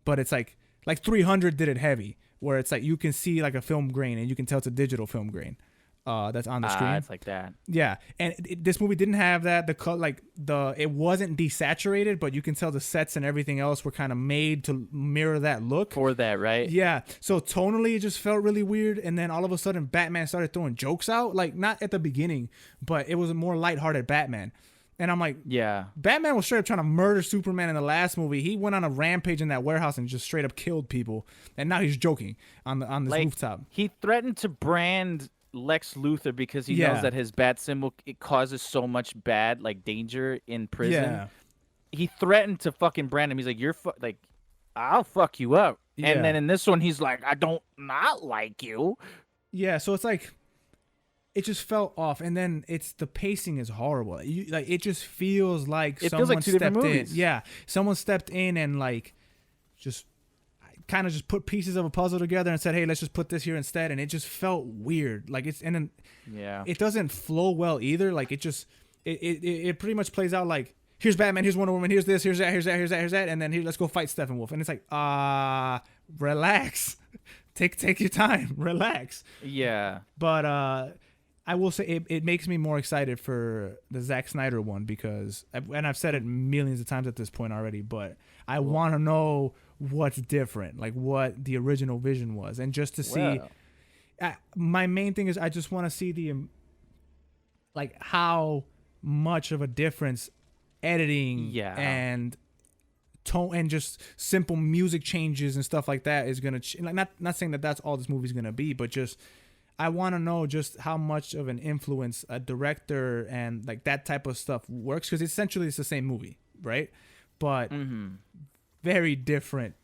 but it's like 300 did it heavy, where it's like you can see like a film grain and you can tell it's a digital film grain that's on the screen. It's like that. Yeah, and this movie didn't have that. It wasn't desaturated, but you can tell the sets and everything else were kind of made to mirror that look. For that, right? Yeah. So tonally, it just felt really weird. And then all of a sudden, Batman started throwing jokes out. Like, not at the beginning, but it was a more lighthearted Batman. And I'm like, yeah, Batman was straight up trying to murder Superman in the last movie. He went on a rampage in that warehouse and just straight up killed people. And now he's joking on this rooftop. He threatened to brand Lex Luthor because he knows that his bat symbol, it causes so much bad, like, danger in prison. Yeah. He threatened to fucking brand him. He's like, I'll fuck you up. Yeah. And then in this one, he's like, I don't not like you. Yeah, so it's like, it just felt off. And then the pacing is horrible. It just feels like someone stepped in. Yeah, someone stepped in and like just kind of just put pieces of a puzzle together and said, hey, let's just put this here instead. And it just felt weird. Like, it doesn't flow well either. Like, it pretty much plays out like, here's Batman, here's Wonder Woman, here's this, here's that, here's that, here's that, here's that, and then here, let's go fight Steppenwolf. And it's like, relax. Take your time. Relax. Yeah. But I will say it makes me more excited for the Zack Snyder one because, and I've said it millions of times at this point already, but I want to know what's different, like what the original vision was. And just to see, my main thing is I just want to see like how much of a difference editing and tone and just simple music changes and stuff like that is going to, like, not saying that that's all this movie's going to be, but just, I want to know just how much of an influence a director and like that type of stuff works, because essentially it's the same movie, right? But very different,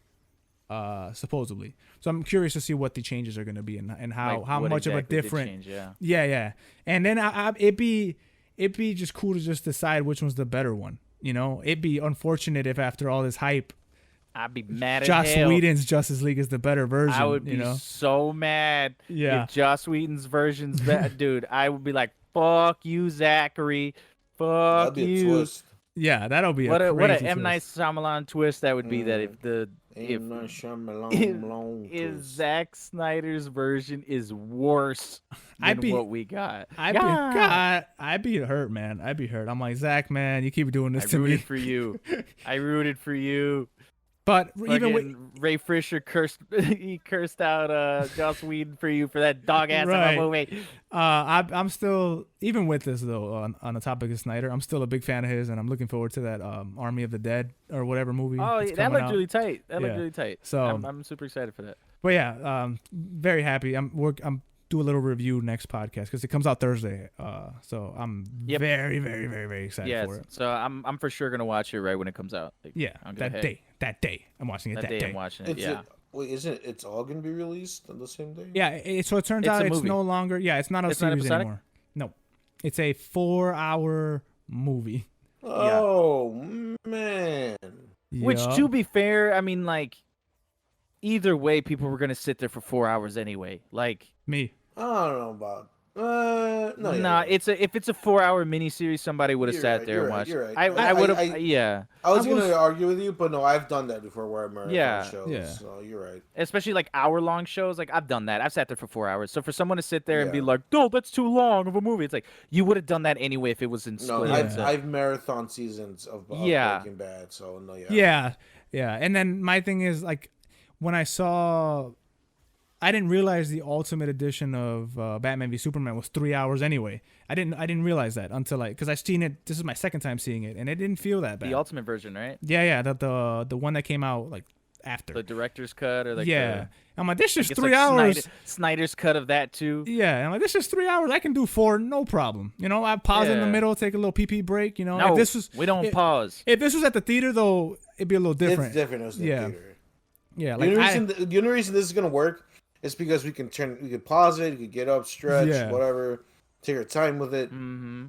supposedly. So I'm curious to see what the changes are going to be and how much of a different. Yeah. And then it'd be just cool to just decide which one's the better one. It'd be unfortunate if after all this hype, I'd be mad as Joss hell. Whedon's Justice League is the better version. I would be so mad if Joss Whedon's version's better. Dude, I would be like, fuck you, Zachary. Fuck That'd be you. a twist. Yeah, that'll be what a a crazy M. Night Shyamalan twist that would be, that if the if Zack Snyder's version is worse than what we got. I'd be hurt, man. I'd be hurt. I'm like, Zach, man, you keep doing this to me. I rooted for you. But even with Ray Fisher cursed out Joss Whedon for you for that dog ass right. movie. I'm still, even with this though, on the topic of Snyder, I'm still a big fan of his, and I'm looking forward to that Army of the Dead or whatever movie. Oh, that looked really tight. Looked really tight. So I'm super excited for that. But yeah, very happy. I'm do a little review next podcast because it comes out Thursday. So I'm very, very, very, very excited for it. So I'm for sure gonna watch it right when it comes out. Like, that day. I'm watching it that day. I'm watching it. Wait, isn't it? It's all gonna be released on the same day? Yeah. So it turns out it's no longer. Yeah, it's not a series anymore. No, it's a 4-hour movie. Oh man. Which, to be fair, I mean, like, either way, people were gonna sit there for 4 hours anyway. Like me. I don't know about. No. If it's a 4-hour miniseries, somebody would have sat there and watched. You're right. I would have. Yeah. I was gonna argue with you, but no, I've done that before where I marathon shows. Yeah. So you're right. Especially like hour-long shows, like I've done that. I've sat there for 4 hours. So for someone to sit there and be like, "No, that's too long of a movie," it's like you would have done that anyway if it was in split. No, I've marathon seasons of Breaking Bad. So no, yeah. And then my thing is like when I saw. I didn't realize the Ultimate Edition of Batman v Superman was 3 hours anyway. I didn't realize that until because I've seen it. This is my second time seeing it, and it didn't feel that bad. The Ultimate version, right? Yeah. The one that came out like after the director's cut or like I'm like, this is 3 hours. Snyder's cut of that too. Yeah, I'm like, this is 3 hours. I can do 4, no problem. I pause in the middle, take a little pee break. No, we don't pause. If this was at the theater though, it'd be a little different. It's different. It was the theater. Yeah, like the only reason this is gonna work. It's because we can pause it, we can get up, stretch, whatever, take our time with it. Mm-hmm.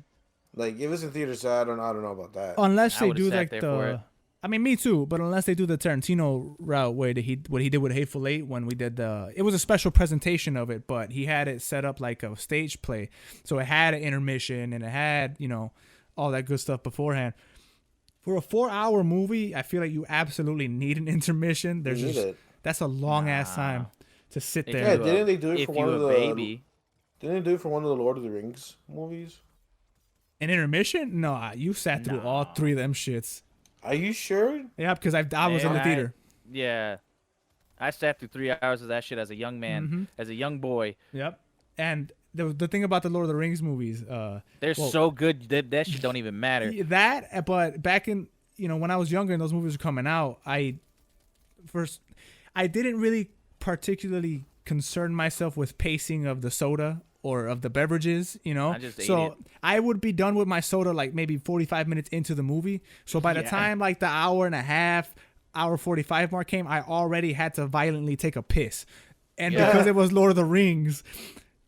Like if it's in theaters, I don't know about that. Unless they do like I mean, me too, but unless they do the Tarantino route where what he did with Hateful Eight when we did it was a special presentation of it, but he had it set up like a stage play, so it had an intermission and it had all that good stuff beforehand. For a 4-hour movie, I feel like you absolutely need an intermission. That's a long ass time. To sit there. Yeah, didn't they do it for one of the baby? Didn't they do it for one of the Lord of the Rings movies? An intermission? No, you sat through all 3 of them shits. Are you sure? Yeah, because I was in the theater. I sat through 3 hours of that shit as a young man, as a young boy. Yep. And the thing about the Lord of the Rings movies, they're so good that shit don't even matter. But back in when I was younger and those movies were coming out, I didn't really particularly concern myself with pacing of the soda or of the beverages, I just ate it. I would be done with my soda like maybe 45 minutes into the movie. So by the time like the hour and a half, hour 45 mark came, I already had to violently take a piss. And because it was Lord of the Rings,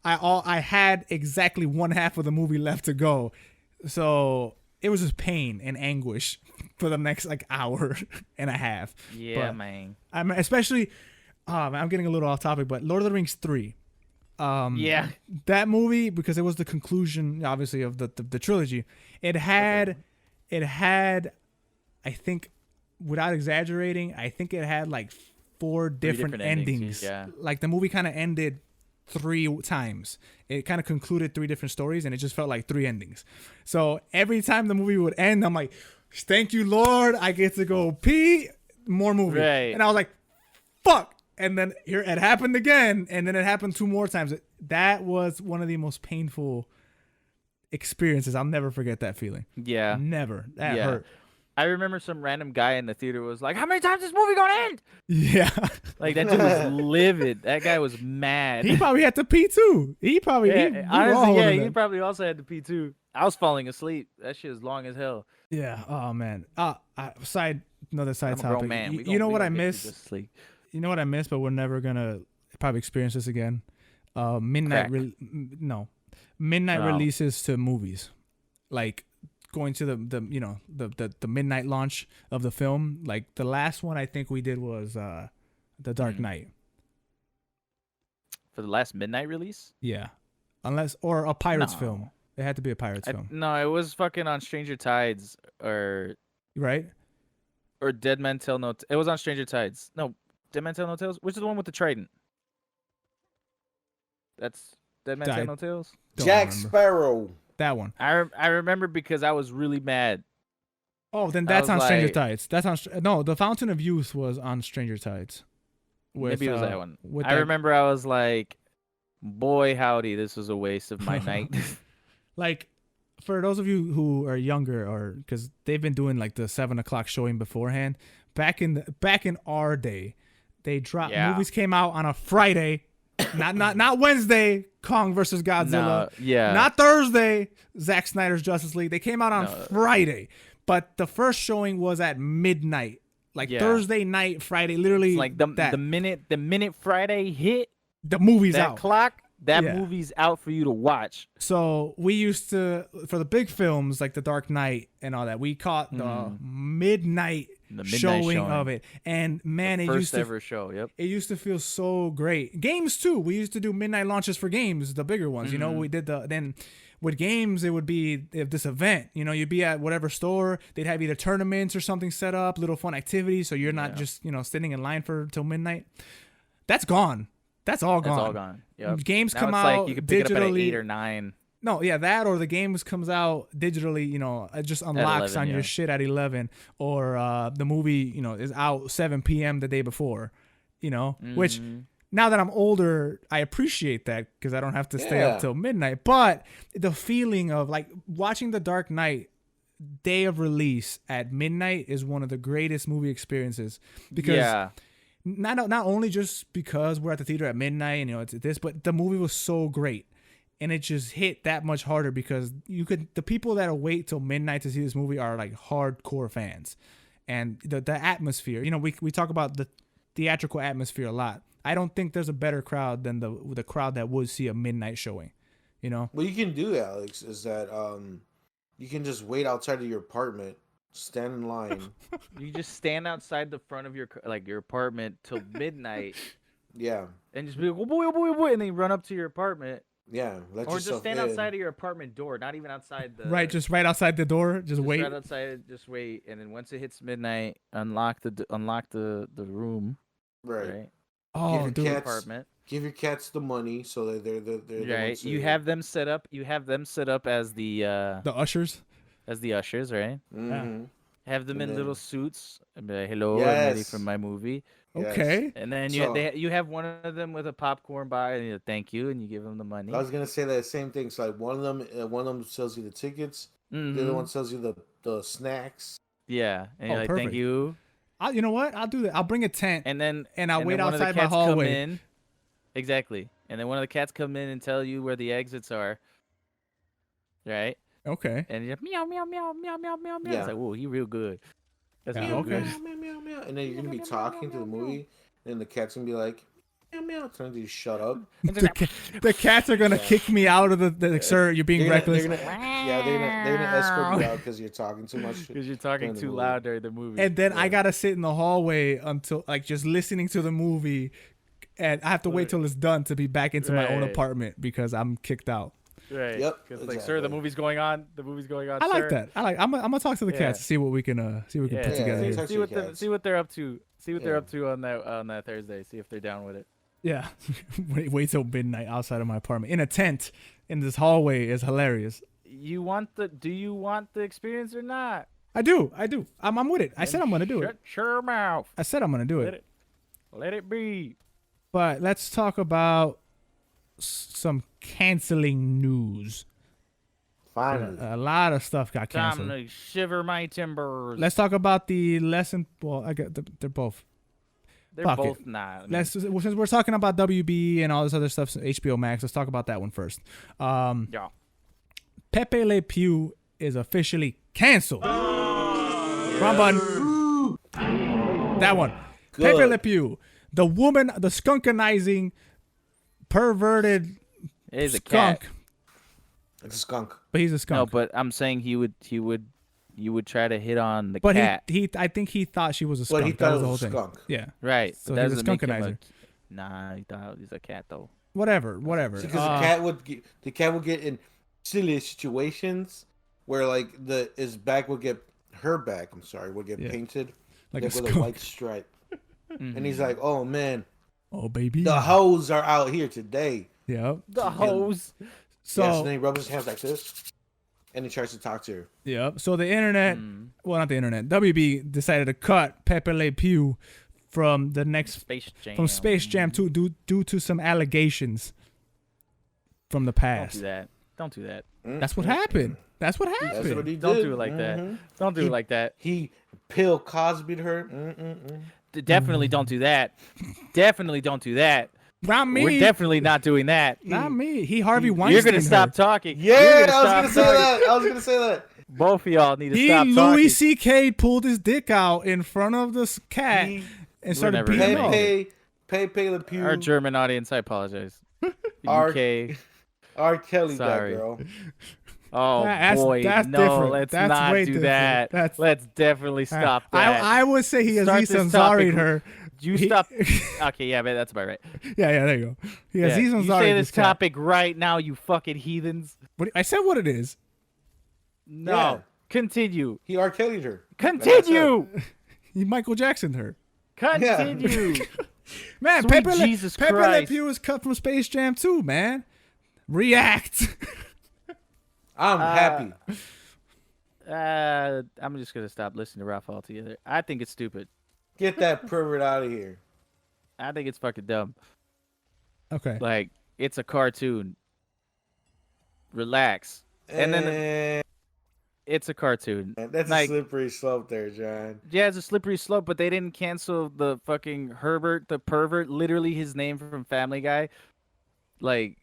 I had exactly one half of the movie left to go. So it was just pain and anguish for the next like hour and a half. Yeah, but man. I'm especially I'm getting a little off topic, but Lord of the Rings 3. That movie, because it was the conclusion, obviously, of the trilogy. It had, I think, without exaggerating, I think it had like 4 different endings. Yeah. Like the movie kind of ended 3 times. It kind of concluded 3 different stories, and it just felt like 3 endings. So every time the movie would end, I'm like, thank you, Lord. I get to go pee, more movie. Right. And I was like, fuck. And then here it happened again, and then it happened 2 more times. That was one of the most painful experiences. I'll never forget that feeling. Yeah. Never. That hurt. I remember some random guy in the theater was like, how many times is this movie gonna end? Yeah. Like that dude was livid. That guy was mad. He probably had to pee too. He probably honestly, he probably also had to pee too. I was falling asleep. That shit was long as hell. Yeah. Oh man. Another side topic. Grown man. You know what I miss? You know what I miss, but we're never gonna probably experience this again. Midnight releases to movies, like going to the midnight launch of the film. Like the last one I think we did was The Dark Knight. For the last midnight release? Yeah, or a Pirates film. It had to be a Pirates film. No, it was fucking on Stranger Tides or right. or Dead Men Tell No. It was on Stranger Tides. No, Dead Men Tell No Tales. Which is the one with the trident? That's Dead Men Tell No Tales. Jack Sparrow. That one. I remember because I was really mad. Oh, then that's on Stranger Tides. That's on. No, the Fountain of Youth was on Stranger Tides. Maybe it was that one. I remember I was like, boy, howdy, this was a waste of my night. Like, for those of you who are younger, or because they've been doing like the 7:00 showing beforehand, back in our day, they dropped movies came out on a Friday, not Wednesday. Kong versus Godzilla, not Thursday. Zack Snyder's Justice League. They came out on Friday, but the first showing was at midnight, like Thursday night, Friday, literally. It's like the minute Friday hit, the movie's out. Clock. That movie's out for you to watch. So we used to, for the big films like The Dark Knight and all that, we caught the midnight showing of it. And man, it used to ever show. Yep. It used to feel so great. Games too. We used to do midnight launches for games, the bigger ones. You know, we did then with games, it would be this event. You know, you'd be at whatever store. They'd have either tournaments or something set up, little fun activities. So you're not just sitting in line till midnight. That's gone. That's all gone. That's all gone. Yep. Games now come it's out like you can pick digitally. it up at 8 or 9. No, yeah, that or the games comes out digitally. It just unlocks 11, on your shit at 11, or the movie is out 7 p.m. the day before. Which now that I'm older, I appreciate that because I don't have to stay up till midnight. But the feeling of like watching The Dark Knight day of release at midnight is one of the greatest movie experiences because. Not only just because we're at the theater at midnight and it's this, but the movie was so great, and it just hit that much harder because the people that wait till midnight to see this movie are like hardcore fans, and the atmosphere. We talk about the theatrical atmosphere a lot. I don't think there's a better crowd than the crowd that would see a midnight showing. What you can do, Alex, is that you can just wait outside of your apartment. Stand in line. You just stand outside the front of your apartment till midnight. Yeah. And just be like, oh boy, and then you run up to your apartment. Yeah. Or just stand outside of your apartment door, not even outside the. Right, just right outside the door. Just wait. Right outside, just wait, and then once it hits midnight, unlock the room. Right. Oh, give your apartment. Give your cats the money so that they're right. You have them set up. You have them set up as the ushers. As the ushers, right? Mm-hmm. Have them in little suits. And be like, hello, I'm ready for my movie. Okay. And then you have one of them with a popcorn bar, and thank you, and you give them the money. I was gonna say that same thing. So like one of them sells you the tickets. The other one sells you the snacks. Yeah, and you're like, perfect. thank you. You know what? I'll do that. I'll bring a tent, and I'll wait outside my hallway. Exactly, and then one of the cats come in and tell you where the exits are. Right. Okay. And you're meow meow meow meow meow meow meow. Yeah. It's like, whoa, he real good. That's okay. Meow, meow, meow, meow. And then you're gonna be talking to the movie, and the cat's gonna be like, meow meow. Trying to shut up. The cats are gonna kick me out of the sir. You're being reckless. They're gonna escort you out because you're talking too much. Because you're talking too loud during the movie. And then I gotta sit in the hallway until just listening to the movie, and I have to wait till it's done to be back into my own apartment because I'm kicked out. Right. Yep. Because like, sir, the movie's going on. I like that. I'm gonna talk to the cats to see what we can put together. Here. See what they're up to. See what they're up to on that Thursday. See if they're down with it. Yeah. wait till midnight outside of my apartment in a tent in this hallway is hilarious. Do you want the experience or not? I do. I'm with it. I said I'm gonna do it. Shut your mouth. I said I'm gonna do it. Let it be. But let's talk about some canceling news. Finally. A lot of stuff got canceled. Time to shiver my timbers. Let's talk about the lesson. Well, I got they're both. They're both not. Since we're talking about WB and all this other stuff, HBO Max. Let's talk about that one first. Yeah. Pepe Le Pew is officially canceled. Wrong button. That one. Good. Pepe Le Pew, the skunkanizing, perverted He's skunk. a cat. It's a skunk. But he's a skunk. No, but I'm saying you would try to hit on the but cat. I think he thought she was a skunk. But he that thought was it the whole was a thing. skunk. Yeah. Right. So that he's a doesn't make him skunkanizer. Nah, he thought he was a cat though. Whatever. Because the cat would get in silly situations where like her back would get painted like with a a skunk. white stripe. And he's like, "Oh man, Oh baby, the hoes are out here today." Yep. The hose. So Yes, and then he rubs his hands like this, and he tries to talk to her. yep. So the internet, well, not the internet. WB decided to cut Pepe Le Pew from the next Space Jam 2 due to some allegations from the past. Don't do that. That's what happened. That's what happened. That's what he did. Don't do it like that. Don't do it like that. He Bill Cosby'd her. Definitely don't do that. Definitely don't do that. Not me. We're definitely not doing that. Not me. He Harvey Weinstein. You're gonna stop talking. Yeah, I was gonna say that. Both of y'all need to He stop talking. Louis C.K. pulled his dick out in front of this cat and started never beating him gonna up. Pepe Le Pew. Our German audience, I apologize. Our- UK. R. Kelly, Sorry. that girl. Oh That's boy, different. no, let's That's not way do different. that. Let's definitely stop that. I would say he has Start this Ansari'd topic. her. You stop. Okay, yeah, man, that's about right. Yeah, there you go. He has Yeah. You say Ansari'd this cat. topic right now, you fucking heathens. I said what it is. No, Yeah. Continue. He R. Kelly'd her. Continue. He Michael Jacksoned her. Continue. Man, Sweet Pepe Jesus Le Christ. Pew was cut from Space Jam 2, man. React. I'm happy. I'm just gonna stop listening to Rafa altogether. I think it's stupid. Get that pervert out of here. I think it's fucking dumb. Okay. Like, it's a cartoon. Relax. And then it's a cartoon. That's like, a slippery slope there, John. Yeah, it's a slippery slope, but they didn't cancel the fucking Herbert the pervert, literally his name from Family Guy. Like,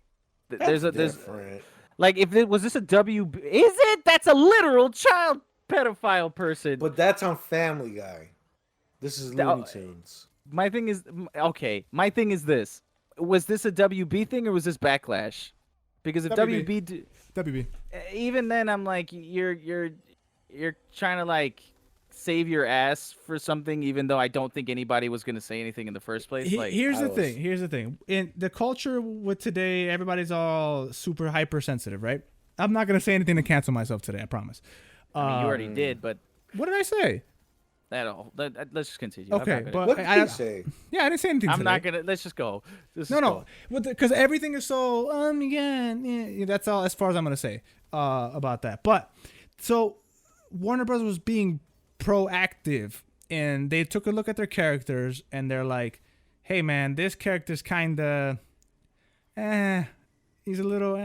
there's different. like, if it was this a W, is it? That's a literal child pedophile person. But that's on Family Guy. This is Looney Tunes. My thing is, okay, my thing is this. Was this a WB thing or was this Backlash? Because if WB. WB. even then I'm like, you're trying to like save your ass for something, even though I don't think anybody was gonna say anything in the first place. Like, Here's the thing. In the culture with today, everybody's all super hypersensitive, right? I'm not gonna say anything to cancel myself today. I promise. I mean, you already did, but What did I say? let's just continue. Okay, but What did you say? Yeah, I didn't say anything. I'm today. not gonna. Let's just go. No, because everything is so yeah, that's all as far as I'm gonna say about that. But so Warner Bros. Was being proactive, and they took a look at their characters, and they're like, "Hey, man, this character's kind of, he's a little,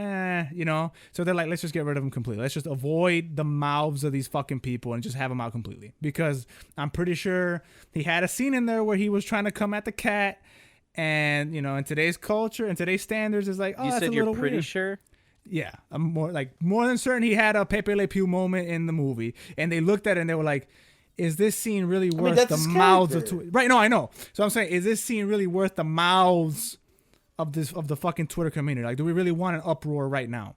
you know." So they're like, "Let's just get rid of him completely. Let's just avoid the mouths of these fucking people and just have him out completely." Because I'm pretty sure he had a scene in there where he was trying to come at the cat. And, you know, in today's culture, in today's standards, it's like, oh, you that's said a you're little pretty weird. sure. Yeah, I'm more than certain he had a Pepe Le Pew moment in the movie, and they looked at it and they were like, "Is this scene really worth that's the his mouths of character. Right? No, I know. So I'm saying, is this scene really worth the mouths of the fucking Twitter community? Like, do we really want an uproar right now?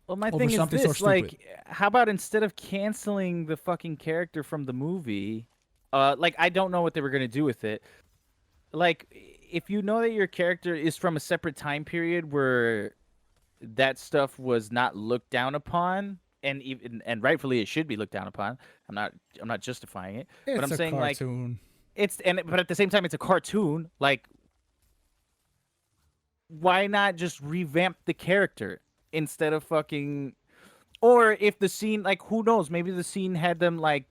Well, my Over thing is something so this: stupid. like, how about instead of canceling the fucking character from the movie, like, I don't know what they were gonna do with it. Like, if you know that your character is from a separate time period where that stuff was not looked down upon, and even and rightfully it should be looked down upon. I'm not justifying it, but I'm saying cartoon. like but at the same time it's a cartoon. Like, why not just revamp the character instead of fucking? Or if the scene, like, who knows? Maybe the scene had them like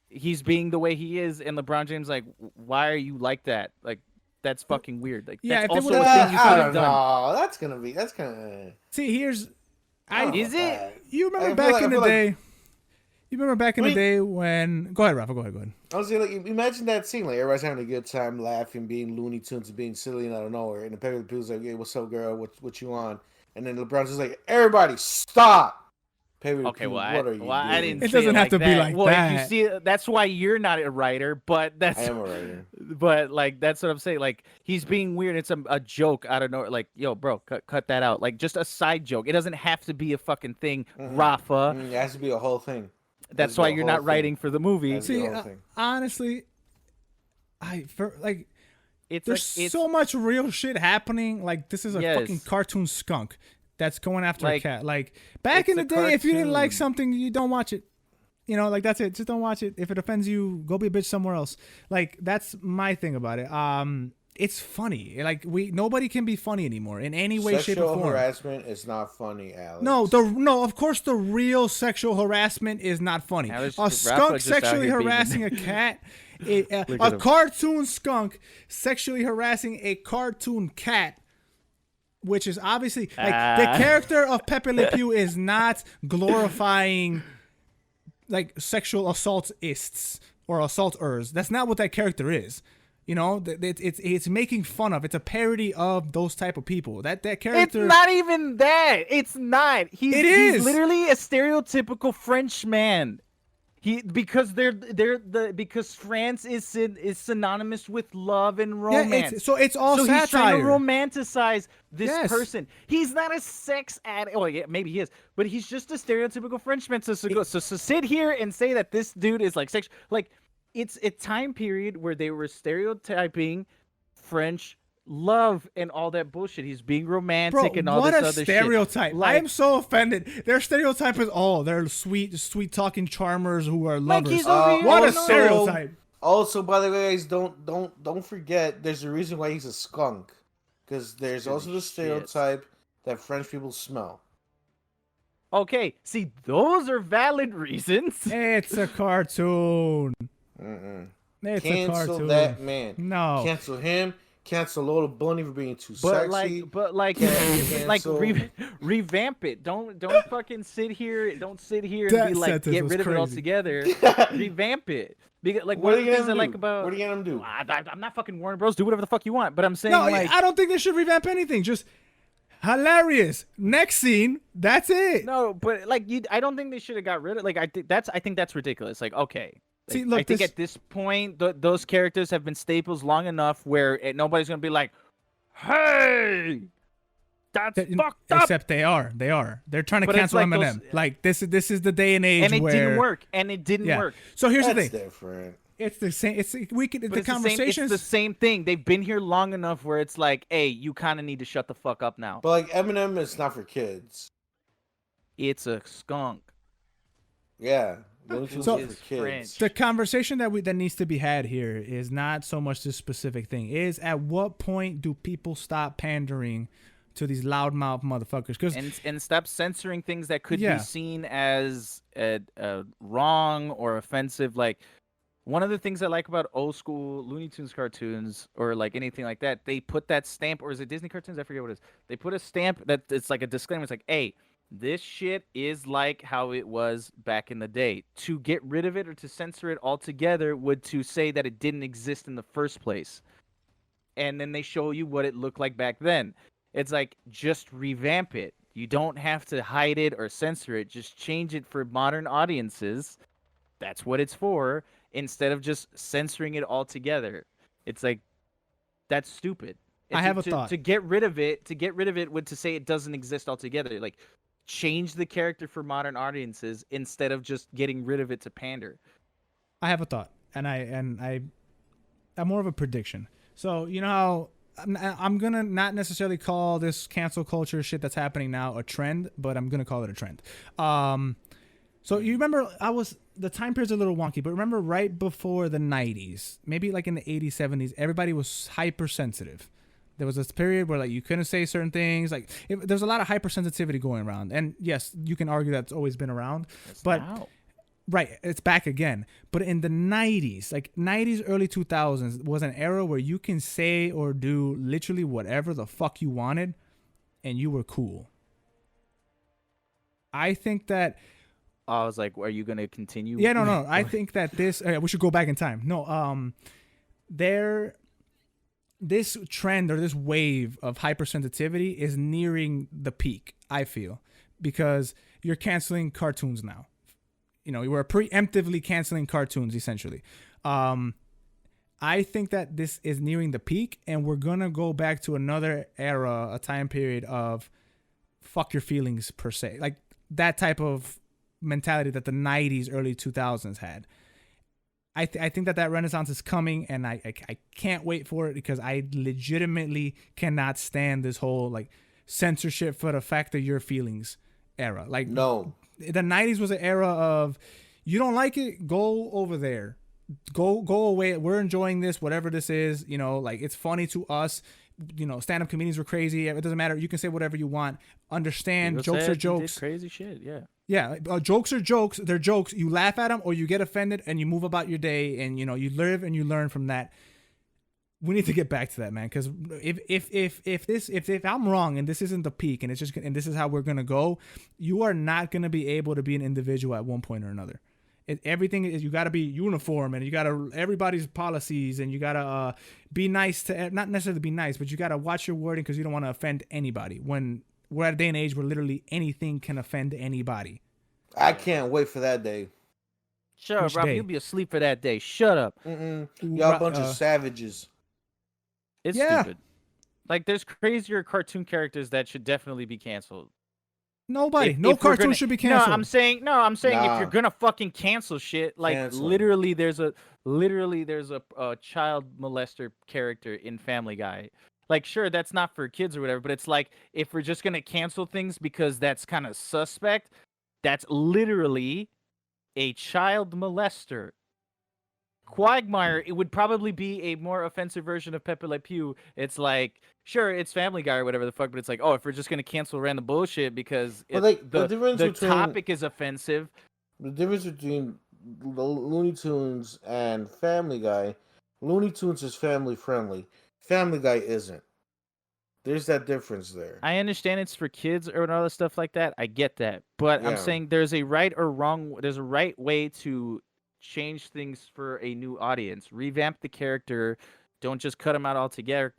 he's being the way he is, and LeBron James like, why are you like that? Like, that's fucking weird. Like, Yeah, that's if they also a would've- thing you I could don't have done. know. That's gonna. See, here's, Is it? you remember I feel back like- in I the feel like- day? You remember back in the Wait. day when? Go ahead, Rafa. Go ahead. I was saying, like, imagine that scene, like everybody's having a good time, laughing, being Looney Tunes, being silly and out of nowhere, and the Pepe Le Pew's like, "Hey, what's up, girl? What you on?" And then LeBron's just like, "Everybody, stop!" Pepe Le Okay, Pew, well, what are you I doing? didn't. It say doesn't have to be that. like well, that. If you see, that's why you're not a writer. But that's. I am a writer. But like, that's what I'm saying. Like, he's being weird. It's a joke out of nowhere. Like, yo, bro, cut that out. Like, just a side joke. It doesn't have to be a fucking thing, Rafa. It has to be a whole thing. That's why you're not writing for the movie. That's the See, whole thing. honestly, It's there's like, so much real shit happening. Like, this is a Yes. fucking cartoon skunk that's going after a Like, cat. Like, back it's in the a day, if you didn't like cartoon. something, you don't watch it. You know, like that's it. Just don't watch it. If it offends you, go be a bitch somewhere else. Like that's my thing about it. It's funny. Like nobody can be funny anymore in any way, shape, or form. Sexual harassment is not funny, Alex. No, of course the real sexual harassment is not funny. A skunk sexually harassing a cat, a cartoon skunk sexually harassing a cartoon cat, which is obviously like the character of Pepe Le Pew is not glorifying like sexual assaultists or assaulters. That's not what that character is. You know, it's making fun of. It's a parody of those type of people. That character. It's not even that. It's not. He's literally a stereotypical French man. Because France is synonymous with love and romance. Yeah, it's all satire. So he's trying to romanticize this person. He's not a sex addict. Oh yeah, maybe he is, but he's just a stereotypical Frenchman. So sit here and say that this dude is like sex. Like it's a time period where they were stereotyping French love and all that bullshit. He's being romantic and all this other shit. What a stereotype. I am so offended. Their stereotype is they're sweet talking charmers who are lovers. What a stereotype. Also, by the way, guys, don't forget there's a reason why he's a skunk. Because there's also the stereotype that French people smell. Okay, see, those are valid reasons. It's a cartoon. It's Cancel a cartoon. that man. No. Cancel him. Cancel Lola Bunny for being too sexy. Revamp it. Don't fucking sit here. Don't sit here and be like, get rid of it altogether. Revamp it. Because, like, what are you gonna like about? What are you gonna do? I'm not fucking Warner Bros. Do whatever the fuck you want. But I'm saying, I don't think they should revamp anything. Just hilarious. Next scene. That's it. No, but like, I don't think they should have got rid of. Like, I think that's ridiculous. Like, okay. Like, see, look, I think at this point, those characters have been staples long enough where nobody's gonna be like, "Hey, that's fucked up." Except they are. They're trying to cancel Eminem. Like this is the day and age and it where... didn't work. So here's the That's thing. Different. It's the same. The conversations. It's the same thing. They've been here long enough where it's like, hey, you kind of need to shut the fuck up now. But like Eminem is not for kids. It's a skunk. Yeah. So the conversation that needs to be had here is not so much this specific thing. Is at what point do people stop pandering to these loudmouth motherfuckers? And stop censoring things that could be seen as wrong or offensive. Like, one of the things I like about old school Looney Tunes cartoons or like anything like that, they put that stamp, or is it Disney cartoons? I forget what it is. They put a stamp that it's like a disclaimer. It's like, hey, this shit is like how it was back in the day. To get rid of it or to censor it altogether would to say that it didn't exist in the first place. And then they show you what it looked like back then. It's like, just revamp it. You don't have to hide it or censor it. Just change it for modern audiences. That's what it's for. Instead of just censoring it altogether. It's like, that's stupid. I have a thought. To get rid of it would to say it doesn't exist altogether. Like, change the character for modern audiences instead of just getting rid of it to pander. I have a thought, and I'm more of a prediction. So you know how I'm gonna not necessarily call this cancel culture shit that's happening now a trend, but I'm gonna call it a trend. So you remember the time period's a little wonky, but remember right before the 90s, maybe like in the 80s, 70s, everybody was hypersensitive. There was this period where like you couldn't say certain things. Like there's a lot of hypersensitivity going around, and yes, you can argue that's always been around. Right, it's back again. But in the 90s, like 90s, early 2000s, was an era where you can say or do literally whatever the fuck you wanted, and you were cool. I think that. I was like, are you gonna continue? Yeah, no. I think that we should go back in time. No, this trend or this wave of hypersensitivity is nearing the peak, I feel, because you're canceling cartoons now. You know, we're preemptively canceling cartoons, essentially. I think that this is nearing the peak, and we're going to go back to another era, a time period of fuck your feelings, per se. Like that type of mentality that the 90s, early 2000s had. I think that renaissance is coming, and I can't wait for it, because I legitimately cannot stand this whole like censorship for the fact of your feelings era. Like, no, the 90s was an era of You don't like it? Go over there. Go away. We're enjoying this, whatever this is. You know, like it's funny to us. You know, stand-up comedians are crazy. It doesn't matter. You can say whatever you want. Understand, jokes are jokes. Crazy shit, yeah. Yeah, jokes are jokes. They're jokes. You laugh at them or you get offended and you move about your day and, you know, you live and you learn from that. We need to get back to that, man, because if I'm wrong and this isn't the peak and it's just and this is how we're gonna go, you are not gonna be able to be an individual at one point or another. Everything is, you got to be uniform and you got to everybody's policies and you got to be nice to, not necessarily be nice, but you got to watch your wording because you don't want to offend anybody. When we're at a day and age where literally anything can offend anybody. I can't wait for that day. Shut up, Rafa. You'll be asleep for that day. Shut up. Y'all a bunch of savages. It's stupid. Like, there's crazier cartoon characters that should definitely be canceled. Nobody. No cartoon should be canceled. No, I'm saying if you're gonna fucking cancel shit, like literally there's a child molester character in Family Guy. Like, sure, that's not for kids or whatever, but it's like, if we're just gonna cancel things because that's kind of suspect, that's literally a child molester. Quagmire, it would probably be a more offensive version of Pepe Le Pew. It's like, sure, it's Family Guy or whatever the fuck, but it's like, oh, if we're just gonna cancel random bullshit because the topic is offensive. The difference between Looney Tunes and Family Guy, Looney Tunes is family friendly. Family Guy isn't. There's that difference there. I understand it's for kids or all that stuff like that. I get that, but I'm saying there's a right or wrong. There's a right way to change things for a new audience. Revamp the character. Don't just cut him out altogether.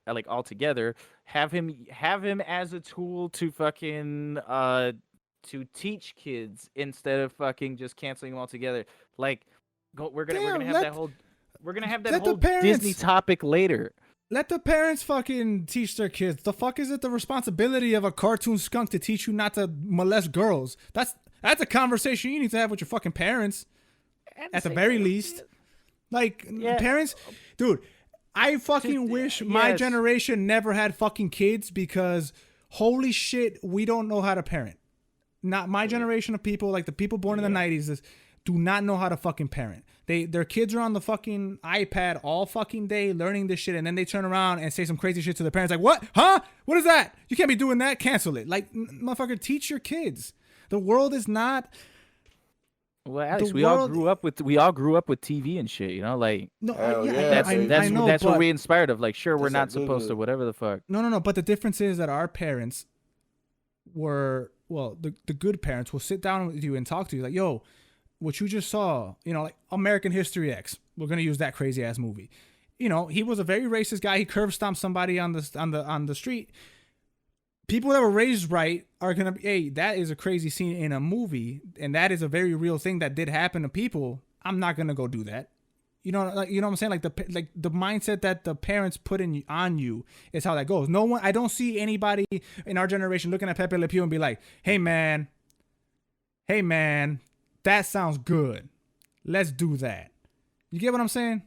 Have him as a tool to fucking to teach kids instead of fucking just canceling them altogether. Like, we're gonna have that whole Disney topic later. Let the parents fucking teach their kids. The fuck is it the responsibility of a cartoon skunk to teach you not to molest girls? That's a conversation you need to have with your fucking parents. At the very least. Like, parents, dude, I fucking wish my generation never had fucking kids because holy shit, we don't know how to parent. Not my generation of people, like the people born in the 90s, do not know how to fucking parent. Their kids are on the fucking iPad all fucking day learning this shit, and then they turn around and say some crazy shit to their parents like, what? Huh? What is that? You can't be doing that. Cancel it. Like, motherfucker, teach your kids. The world is not... Well, Alex, we all grew up with TV and shit, you know, like that's what we inspired of. Like, sure, we're not supposed to, whatever the fuck. No. But the difference is that our parents were, well, the good parents will sit down with you and talk to you like, yo, what you just saw, you know, like American History X. We're gonna use that crazy ass movie. You know, he was a very racist guy. He curb stomped somebody on the street. People that were raised right are gonna be, hey, that is a crazy scene in a movie, and that is a very real thing that did happen to people. I'm not gonna go do that. You know what I'm saying? Like the mindset that the parents put on you is how that goes. No one, I don't see anybody in our generation looking at Pepe Le Pew and be like, hey man, that sounds good. Let's do that. You get what I'm saying?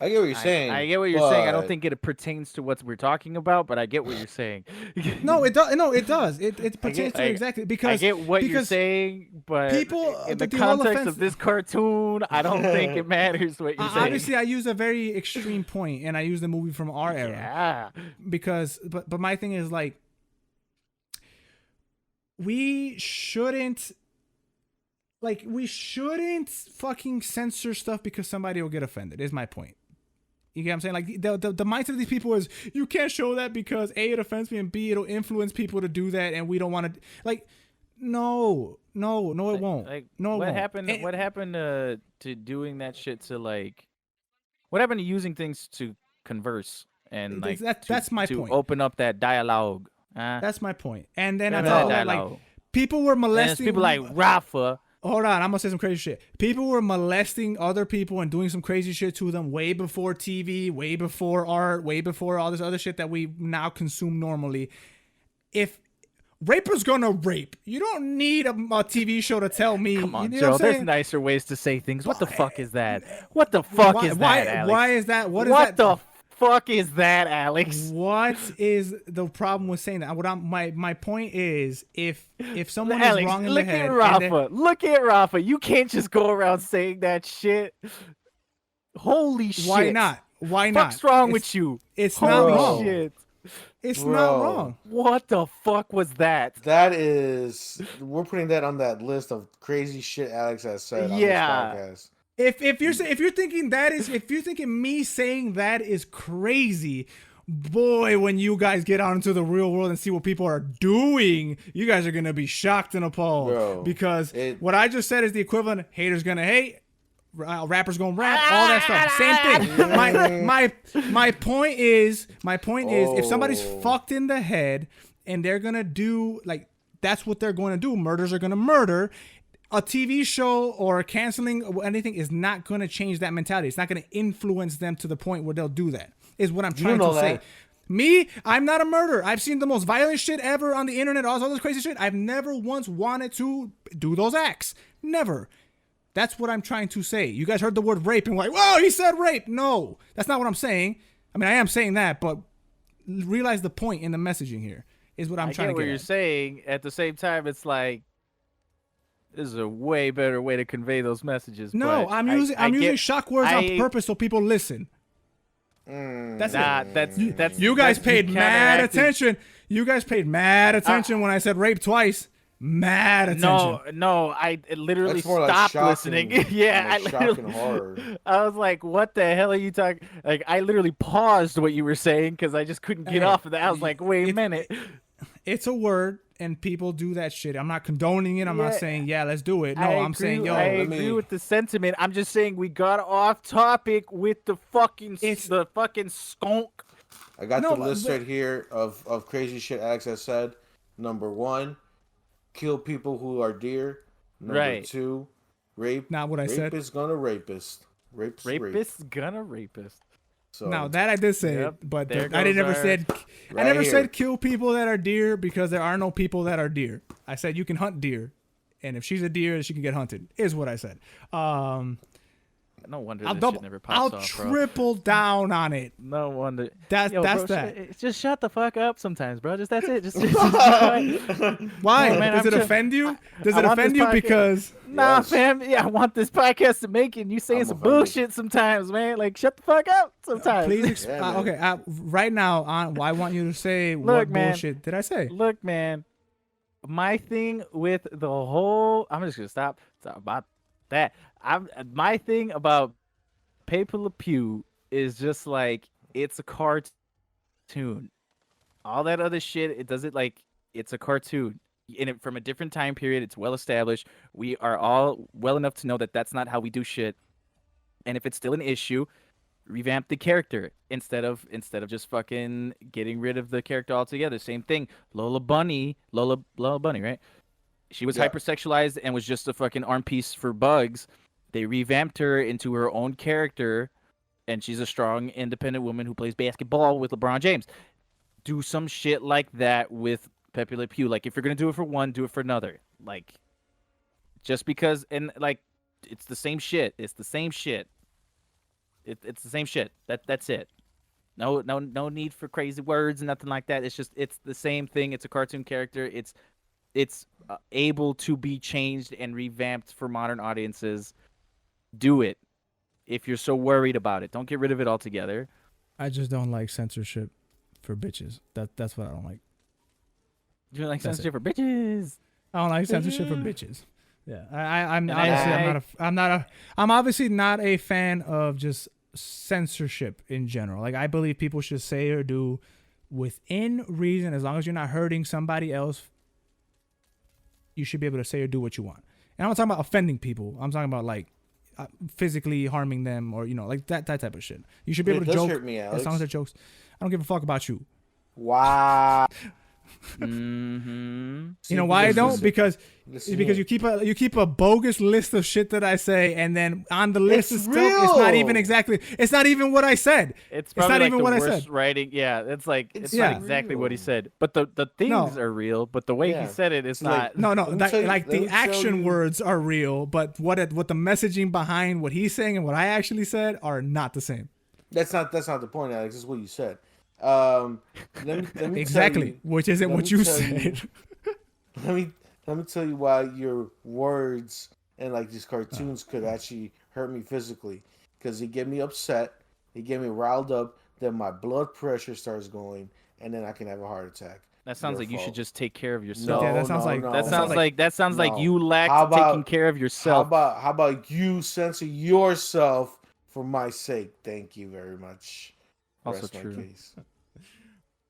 I get what you're saying. I get what you're saying. I don't think it pertains to what we're talking about, but I get what you're saying. No, it does. No, it does. It pertains to exactly because I get what you're saying, but people in the context of this cartoon, I don't think it matters what you're saying. Obviously, I use a very extreme point, and I use the movie from our era. Yeah. Because, but my thing is like, we shouldn't fucking censor stuff because somebody will get offended. Is my point. You get what I'm saying? Like the mindset of these people is you can't show that because A, it offends me, and B, it'll influence people to do that, and we don't want to. Like, no, it won't. Like, no, what happened? What happened to doing that shit? To like, what happened to using things to converse and like that's my point. To open up that dialogue. That's my point. And then I thought like people were molesting. People like Rafa. Hold on, I'm gonna say some crazy shit. People were molesting other people and doing some crazy shit to them way before TV, way before art, way before all this other shit that we now consume normally. If raper's gonna rape, you don't need a TV show to tell me. Come on, you know Joe. There's nicer ways to say things. What the fuck is that? What the fuck is that, Alex? Why is that? What is what that? the fuck is that, Alex? What is the problem with saying that? My point is, if someone Alex, is wrong in the head, look at Rafa. You can't just go around saying that shit. Holy shit! Why not? Why not? What's wrong with you? It's Holy not wrong. Shit. It's not wrong. What the fuck was that? That is, we're putting that on that list of crazy shit Alex has said on this podcast. If you're thinking me saying that is crazy, boy, when you guys get out into the real world and see what people are doing, you guys are gonna be shocked and appalled. Bro, because what I just said is the equivalent of haters gonna hate, rappers gonna rap, all that stuff. Same thing. My point is if somebody's fucked in the head and they're gonna do that's what they're going to do. Murders are gonna murder. A TV show or canceling or anything is not going to change that mentality. It's not going to influence them to the point where they'll do that, is what I'm trying to say. Me, I'm not a murderer. I've seen the most violent shit ever on the internet, all this crazy shit. I've never once wanted to do those acts. Never. That's what I'm trying to say. You guys heard the word rape and were like, whoa, he said rape. No, that's not what I'm saying. I mean, I am saying that, but realize the point in the messaging here is what I'm trying to get what you're saying. At the same time, it's like, this is a way better way to convey those messages. No, I'm using shock words on purpose so people listen. That's it. That's you guys paid mad attention. You guys paid mad attention when I said rape twice. Mad attention. No, I literally stopped listening. Yeah, I was like, "What the hell are you talking?" Like, I literally paused what you were saying because I just couldn't get off of that. I was like, "Wait a minute." It's a word. And people do that shit. I'm not condoning it. I'm not saying, let's do it. No, I'm saying, I agree with the sentiment. I'm just saying we got off topic with the fucking skunk. I got the list right here of crazy shit Alex has said. Number 1, kill people who are dear. Number 2, rape. Not what I said. Rapist gonna rapist. Rapist gonna rapist. So, now that I did say it, but I never said kill people that are deer because there are no people that are deer. I said you can hunt deer, and if she's a deer, she can get hunted. Is what I said. No wonder this shit never pops off, bro. I'll triple down on it. No wonder. That's bro, that. Just shut the fuck up sometimes, bro. That's it. Just why? Oh, man, Does it offend you? Does it offend you because? Nah, fam. Yeah, I want this podcast to make it. And you saying some bullshit sometimes, man. Like, shut the fuck up sometimes. Please. Okay. Right now, I want you to say what bullshit did I say? Look, man. My thing with the whole. I'm just gonna stop about that. My thing about Pepe Le Pew is just like, it's a cartoon. All that other shit, it does it like it's a cartoon. From a different time period, it's well established. We are all well enough to know that that's not how we do shit. And if it's still an issue, revamp the character instead of just fucking getting rid of the character altogether. Same thing. Lola Bunny, right? She was hypersexualized and was just a fucking arm piece for Bugs. They revamped her into her own character, and she's a strong, independent woman who plays basketball with LeBron James. Do some shit like that with Pepe Le Pew. Like, if you're gonna do it for one, do it for another. Like, just because, and like, it's the same shit. It's the same shit. It's the same shit. That's it. No need for crazy words and nothing like that. It's the same thing. It's a cartoon character. It's able to be changed and revamped for modern audiences. Do it if you're so worried about it. Don't get rid of it altogether. I just don't like censorship for bitches. That's what I don't like. You don't like censorship for bitches? I don't like censorship for bitches. Yeah, I'm obviously not a fan of just censorship in general. Like, I believe people should say or do within reason, as long as you're not hurting somebody else. You should be able to say or do what you want. And I'm not talking about offending people. I'm talking about like physically harming them or like that type of shit. You should be able to joke hurt me, as long as they're jokes. I don't give a fuck about you. Wow. Mm-hmm. You know why I don't? Because you keep a bogus list of shit that I say, and then on the list is still, it's not even what I said. It's not even what I said. Writing, yeah, it's not exactly what he said. But the things are real, but the way he said it is not. The action words are real, but what the messaging behind what he's saying and what I actually said are not the same. That's not the point, Alex. That's what you said. Let me Exactly, tell you, which isn't what you said. let me tell you why your words and like these cartoons could actually hurt me physically, because they get me upset, they get me riled up, then my blood pressure starts going, and then I can have a heart attack. That sounds Your like you should fault. just take care of yourself. Yeah, that sounds like that sounds like no. you lack How about- taking care of yourself. How about you censor yourself for my sake? Thank you very much. Also Rest my true. case.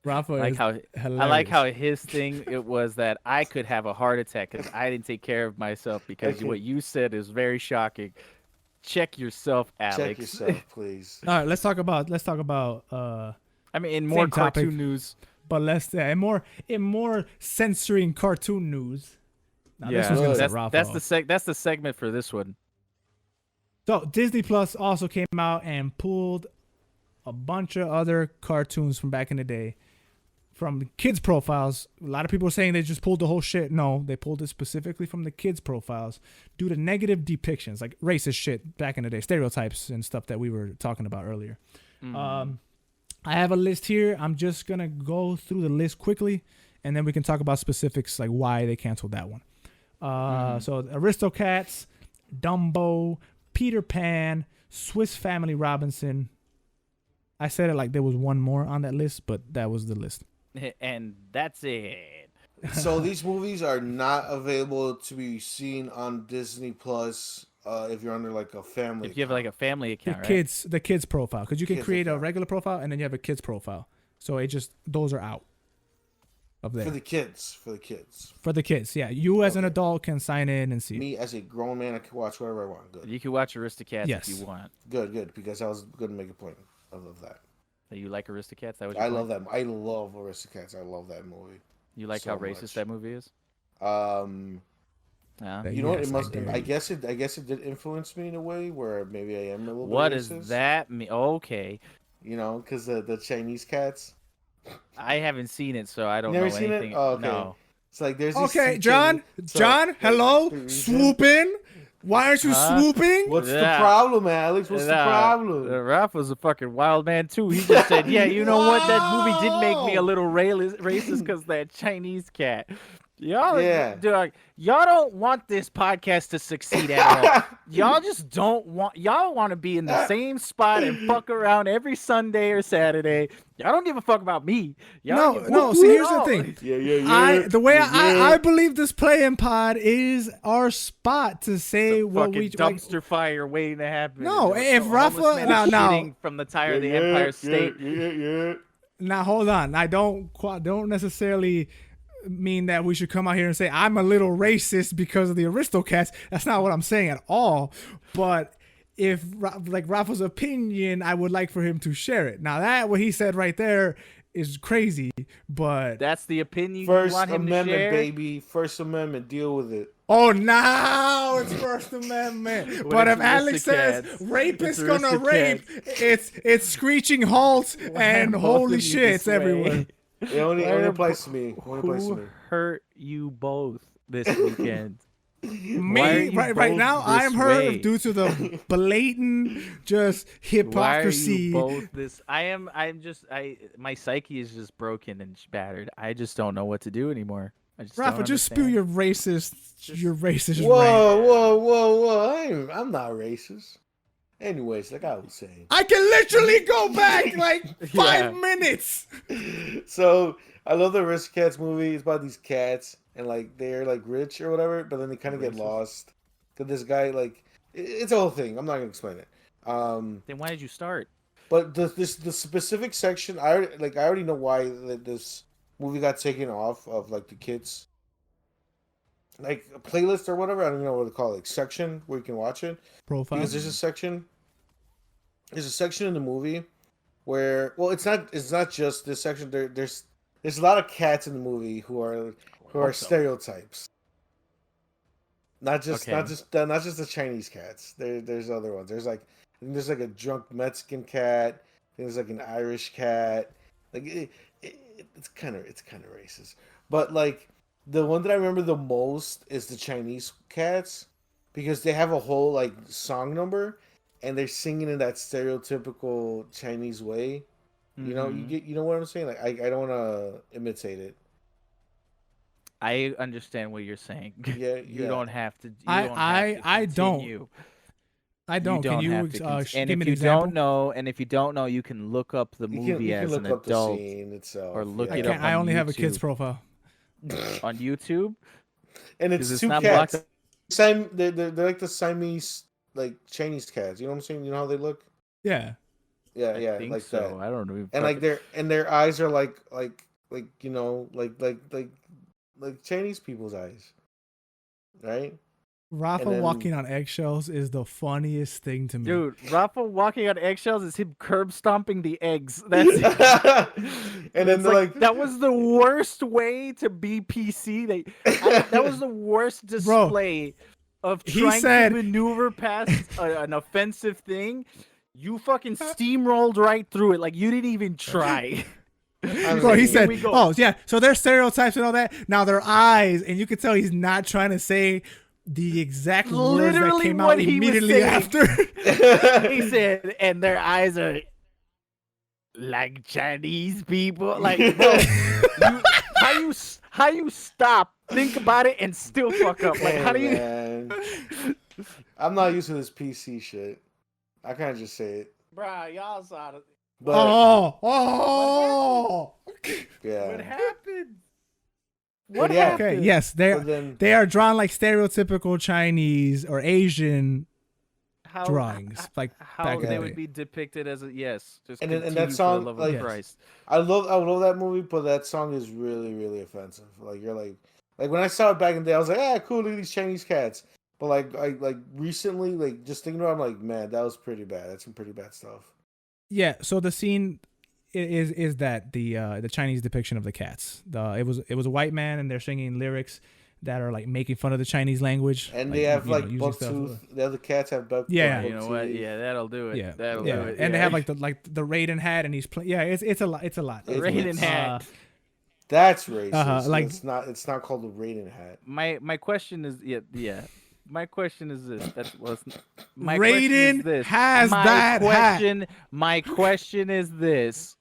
Rafa I hilarious. like how his thing it was that I could have a heart attack because I didn't take care of myself because Okay. what you said is very shocking. Check yourself, Alex. Check yourself, please. All right, let's talk about I mean, in more Same topic. cartoon news. but in more censoring cartoon news. Now, this Yeah, one's gonna say that's Rafa. that's the segment for this one. So Disney Plus also came out and pulled a bunch of other cartoons from back in the day from the kids' profiles. A lot of people are saying they just pulled the whole shit. No, they pulled it specifically from the kids' profiles due to negative depictions, like racist shit back in the day, stereotypes and stuff that we were talking about earlier. I have a list here. I'm just going to go through the list quickly, and then we can talk about specifics like why they canceled that one. So Aristocats, Dumbo, Peter Pan, Swiss Family Robinson. I said it like there was one more on that list, but that was the list. And that's it. So these movies are not available to be seen on Disney Plus if you're under like a family. If you have like a family The account, right? kids profile, because you can Kids create a account. regular profile and then you have a kids profile. So those are out of there For the kids. for the kids. Yeah, you as an Okay. adult can sign in and see. Me as a grown man, I can watch whatever I want. Good, You can watch Aristocats Yes. if you want. good. Because I was going to make a point of that. You like Aristocats? That was I love that. I love Aristocats. I love that movie. You like so how racist much. that movie is? Yeah. That- You know what? Yes, It must. I I do. guess it did influence me in a way where maybe I am a little What bit does racist. that mean? Okay, You know, because the Chinese cats. I haven't seen it, so I don't Never know seen it? anything. Oh, okay. No. It's like there's these Okay, two John. Chinese- so- John, hello. the reason- Swoop in. Why aren't you Huh? swooping? What's the Yeah. problem, Alex? What's the problem? Rafa's a fucking wild man too. He just said, "Yeah, you know what? That movie did make me a little racist because that Chinese cat." Yeah. Y'all don't want this podcast to succeed at all. Y'all just don't want. Y'all want to be in the same spot and fuck around every Sunday or Saturday. Y'all don't give a fuck about me. Y'all don't give a No. fuck See, at here's the all. thing. Yeah. I believe this play-in pod is our spot to say what Fucking we dumpster fire waiting to happen. No, And if a Rafa- homeless man now- shitting from the tire of the Empire State. Yeah. Now hold on. I don't necessarily mean that we should come out here and say I'm a little racist because of the Aristocats. That's not what I'm saying at all. But if like Rafa's opinion, I would like for him to share it. Now that what he said right there is crazy, but That's the opinion you First want him Amendment, to share. baby. First Amendment. Deal with it. oh, now it's First Amendment. But if it's Alex says Aristocats. rape It's is gonna rape, it's screeching halt and both holy of you shit, it's this way? everywhere. It only Why are applies to me. Only applies to Who me. hurt you both this weekend? Why are Me you right both now, I am this hurt way? due to the blatant just Why are hypocrisy. you both this? I'm just my psyche is just broken and shattered. I just don't know what to do anymore. I just Rafa, don't just spew understand. your racist rant. Whoa! I'm not racist. Anyways, like I was saying. I can literally go back like 5 Yeah. minutes. So I love the Aristocats movie. It's about these cats and like they're like rich or whatever, but then they kind of get lost. Cause this guy like it's a whole thing. I'm not gonna explain it. Then why did you start? But the specific section, I already know why this movie got taken off of like the kids like a playlist or whatever. I don't know what to call it, like section where you can watch it. Profile. Because there's a section in the movie where it's not just this section. There's a lot of cats in the movie who are stereotypes. Not just the Chinese cats. There's other ones. There's like a drunk Mexican cat. There's like an Irish cat. Like it's kind of racist. But like the one that I remember the most is the Chinese cats because they have a whole like song number. and they're singing in that stereotypical Chinese way. You know, you know what I'm saying? Like I don't want to imitate it. I understand what you're saying. Yeah, You yeah. don't have to. You I don't have to I don't. continue. I You don't. Can don't you have to. And give me if an you example? don't know, you can look up the movie You can as an look up the adult scene itself, or look I it yeah. up can't. on I only have a YouTube. kid's profile. On YouTube, And because it's it's two not cats. blocked. They're like the Siamese, like Chinese cats. You know what I'm saying? You know how they look? Yeah. Yeah, I yeah, think like so. that. I don't know. And like their eyes are like you know like Chinese people's eyes, right? Rafa And then walking on eggshells is the funniest thing to me. Dude, Rafa walking on eggshells is him curb stomping the eggs. That's and then they're like that was the worst way to be PC. That was the worst display of he trying said- to maneuver past an offensive thing. You fucking steamrolled right through it. Like you didn't even try. Bro, he Here said, we go. "Oh yeah, so their stereotypes and all that. Now their eyes, and you can tell he's not trying to say the exact words that Literally came what out he was immediately saying. after." He said, and their eyes are like Chinese people. Like, bro, how you stop, think about it, and still fuck up? Like, hey, how do you? man. I'm not used to this PC shit. I can't just say it. Bruh, y'all saw it. But Oh. yeah. What happened? But What yeah. happened? Okay, yes, But then they are drawn like stereotypical Chinese or Asian How, drawings, like how back in they the would day. be depicted as a yes. Just And then- and continue that song, for the love like- of Christ. I love that movie, but that song is really, really offensive. Like you're like when I saw it back in the day, I was like, ah, cool, look at these Chinese cats. But like recently, like just thinking about it, I'm like, man, that was pretty bad. That's some pretty bad stuff. Yeah, so the scene is that the Chinese depiction of the cats. It was a white man and they're singing lyrics that are like making fun of the Chinese language. And they have like using buck stuff- tooth. The other cats have buck. Yeah. buck You know what? teeth. Yeah, that'll do it. Yeah, That'll yeah, do it. and they yeah. have like the Raiden hat, and he's playing. Yeah, it's a lot. It's a lot. It's- Raiden hat. That's racist. like- it's not called a Raiden hat. My question is yeah. My question is this. My Raiden question is this. has my that question. My question is this.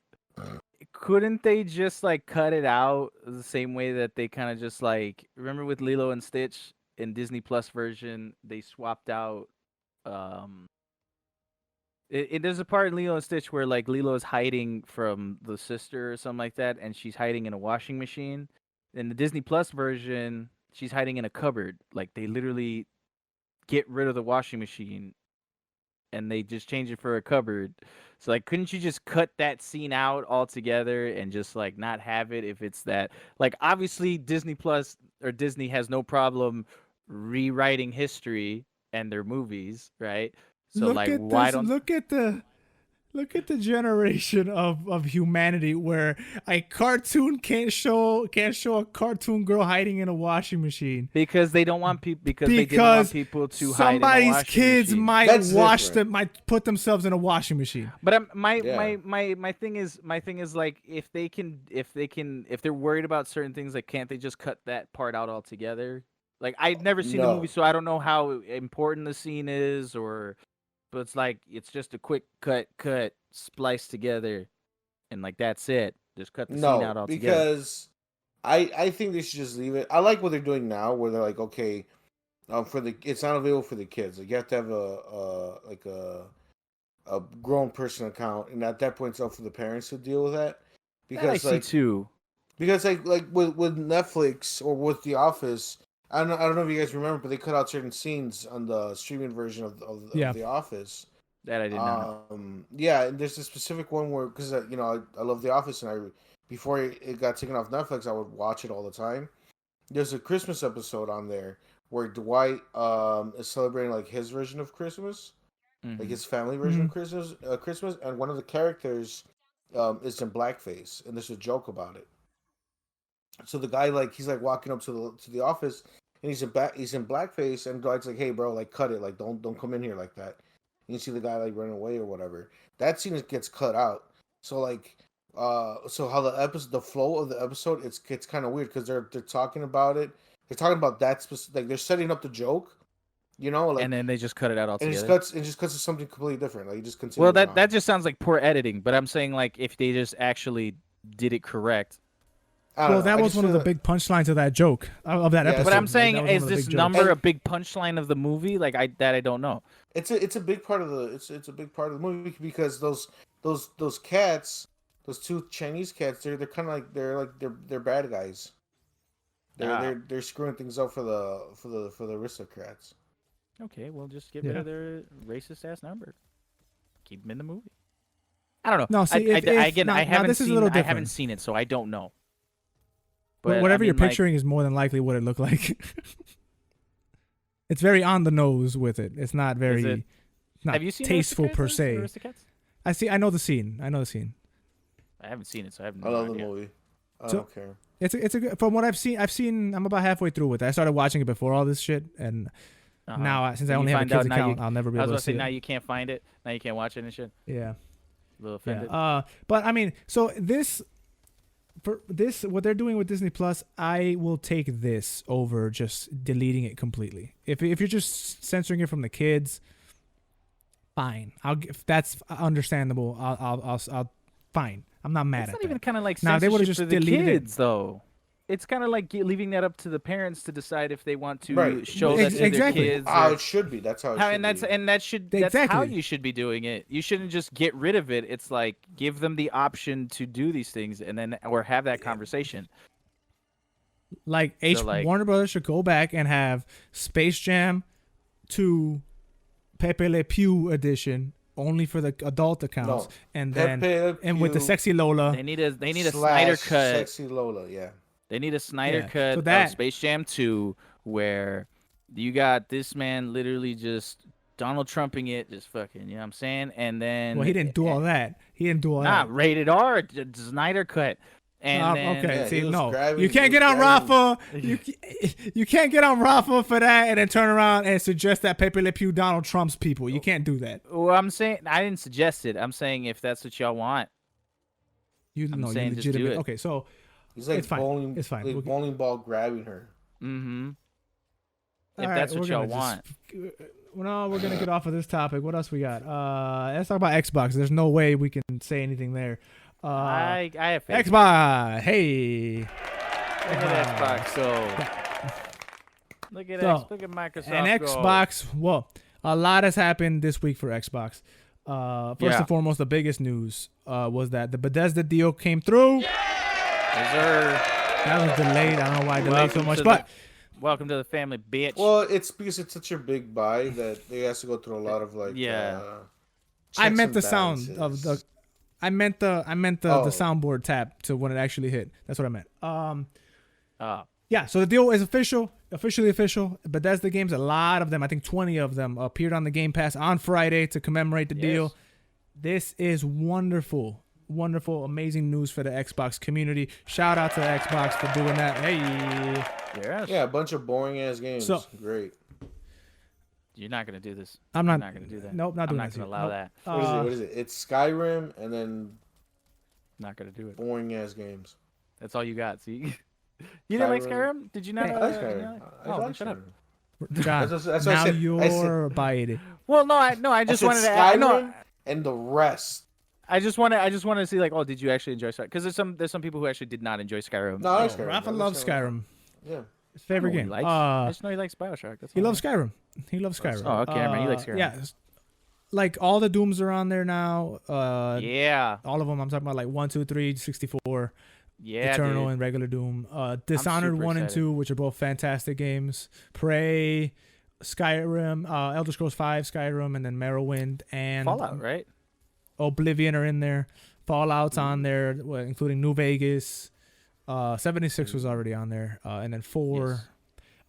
Couldn't they just like cut it out the same way that they kind of just like remember with Lilo and Stitch in Disney Plus version they swapped out there's a part in Lilo and Stitch where like Lilo is hiding from the sister or something like that and she's hiding in a washing machine. In the Disney Plus version, she's hiding in a cupboard. Like they literally get rid of the washing machine and they just change it for a cupboard. So like couldn't you just cut that scene out altogether and just like not have it if it's that like obviously Disney Plus or Disney has no problem rewriting history and their movies, right? So look like at why this, don't look at the generation of humanity where a cartoon can't show a cartoon girl hiding in a washing machine because they don't want people they didn't want people to hide in a somebody's washing kids machine. might That's wash different. them, might put themselves in a washing machine. But my Yeah. thing is like if they're worried about certain things, like can't they just cut that part out altogether? Like I've never seen the No. movie, so I don't know how important the scene is, but it's like it's just a quick cut, splice together, and like that's it. Just cut the scene out No, altogether. because I think they should just leave it. I like what they're doing now, where they're like, okay, it's not available for the kids. Like you have to have a grown person account, and at that point, it's up for the parents to deal with that. That I Because see too. because like with Netflix or with The Office, I don't know if you guys remember, but they cut out certain scenes on the streaming version of Yeah. The Office. That I didn't know. Yeah, and there's a specific one where because I love The Office, and before it got taken off Netflix, I would watch it all the time. There's a Christmas episode on there where Dwight is celebrating like his version of Christmas, like his family version of Christmas, and one of the characters is in blackface, and there's a joke about it. So the guy he's walking up to the office, and he's in blackface, and Dwight's like, "Hey, bro, like cut it, like don't come in here like that." And you see the guy like running away or whatever. That scene gets cut out. So so how the flow of the episode, it's kind of weird because they're talking about it. They're talking about that specific, like they're setting up the joke, You know, like, and then they just cut it out and altogether. it just cuts to something completely different. Like, you just continue. Well, that just sounds like poor editing. But I'm saying like if they just actually did it correct. Well, that was one of the big punchlines of that joke of that episode. But I'm saying, Like, is this number a big punchline of the movie? Like I don't know. It's a big part of the big part of the movie because those cats, those two Chinese cats, they're kind of like they're bad guys. They're screwing things up for the aristocrats. Okay, well, just get rid of their racist ass number. Keep them in the movie. I don't know. No, see, I haven't seen it, so I don't know. But whatever you're picturing is more than likely what it looked like. It's very on the nose with it. It's not very have you seen tasteful per se. Aristocats? I know the scene. I haven't seen it, so I have I no love idea. the movie. I don't care. It's a good, from what I've seen. I'm about halfway through with it. I started watching it before all this shit, and now since I only have a kids account, I'll never be able to see it. Now you can't find it. Now you can't watch it and shit. Yeah. A little offended. Yeah. But I mean, so what they're doing with Disney Plus, I will take this over just deleting it completely. If you're just censoring it from the kids, fine. That's understandable. I'll fine. I'm not mad at that. It's not even kind of like now they would have just for the deleted kids, though. It's kind of like leaving that up to the parents to decide if they want to show that to their kids. How it should be. That's how it should be. That's how you should be doing it. You shouldn't just get rid of it. It's like give them the option to do these things and then or have that conversation. Like Warner Brothers should go back and have Space Jam 2 Pepe Le Pew edition only for the adult accounts, and then with the sexy Lola. They need a Snyder cut. Sexy Lola, yeah. They need a Snyder cut of Space Jam 2 where you got this man literally just Donald Trumping it, just fucking, you know what I'm saying? And then... Well, he didn't do all that. He didn't do all that. Rated R, Snyder cut. And then, okay, see, no. You can't get on Rafa. You can't get on Rafa for that and then turn around and suggest that Pepe Le Pew Donald Trump's people. You can't do that. Well, I'm saying... I didn't suggest it. I'm saying if that's what y'all want. You legitimate. Okay, so... He's like it's fine. It's fine. Like bowling ball grabbing her. Mm-hmm. If that's what y'all want. No, we're gonna get off of this topic. What else we got? Let's talk about Xbox. There's no way we can say anything there. I have faith. Xbox. Hey. Look at Xbox. Look at Microsoft. And Xbox. Well, a lot has happened this week for Xbox. First and foremost, the biggest news was that the Bethesda deal came through. That was delayed. I don't know why it delayed so much, but welcome to the family, bitch. Well, it's because it's such a big buy that they have to go through a lot of like. I meant the sound of the. I meant the soundboard tap to when it actually hit. That's what I meant. Yeah. So the deal is officially official. Bethesda games, a lot of them, I think 20 of them, appeared on the Game Pass on Friday to commemorate the deal. This is wonderful. Wonderful, amazing news for the Xbox community. Shout out to Xbox for doing that. Hey. Yes. Yeah, a bunch of boring ass games. So, great. You're not gonna do this. I'm not gonna do that. Nope, not doing that. I'm not gonna allow that. What is it? It's Skyrim and then not gonna do it. Boring ass games. That's all you got. See, you didn't like Skyrim? Did you not? I like Skyrim. Oh, shut up. God, that's now you're biting. Well, no, I just wanted to Skyrim and the rest. I just want to see like, did you actually enjoy Skyrim? Because there's some people who actually did not enjoy Skyrim. No, I like Skyrim. Rafa loves Skyrim. Yeah, his favorite game. I just know he likes BioShock. That's he loves Skyrim. He loves Skyrim. Oh, okay, man, he likes Skyrim. Yeah, like all the Dooms are on there now. Yeah, all of them. I'm talking about like 1, 2, 3, 64. Yeah, Eternal and regular Doom. Dishonored 1 and 2, which are both fantastic games. Prey, Skyrim, Elder Scrolls 5, Skyrim, and then Morrowind and Fallout, right? Oblivion are in there. Fallout's on there, including New Vegas. 76 was already on there, and then 4. Yes.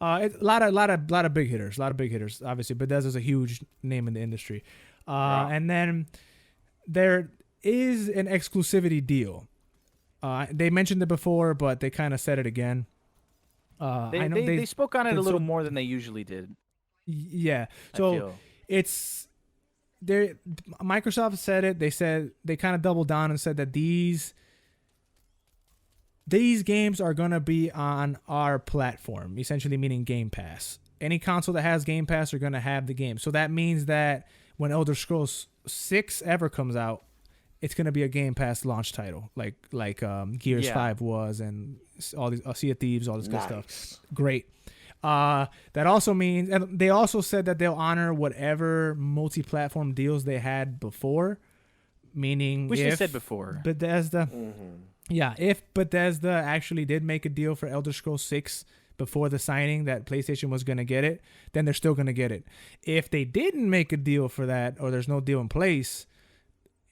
A lot of big hitters. Obviously, Bethesda's a huge name in the industry. And then there is an exclusivity deal. They mentioned it before, but they kind of said it again. They spoke on it a little more than they usually did. Yeah. So it's there. Microsoft said it. They kind of doubled down and said that these games are gonna be on our platform, essentially meaning Game Pass. Any console that has Game Pass are going to have the game. So that means that when Elder Scrolls 6 ever comes out, it's going to be a Game Pass launch title, like Gears 5 was, and all these Sea of Thieves, all this good stuff. Great. That also means, and they also said that they'll honor whatever multi-platform deals they had before, meaning which they said before. Bethesda, if Bethesda actually did make a deal for Elder Scrolls 6 before the signing that PlayStation was going to get it, then they're still going to get it. If they didn't make a deal for that, or there's no deal in place,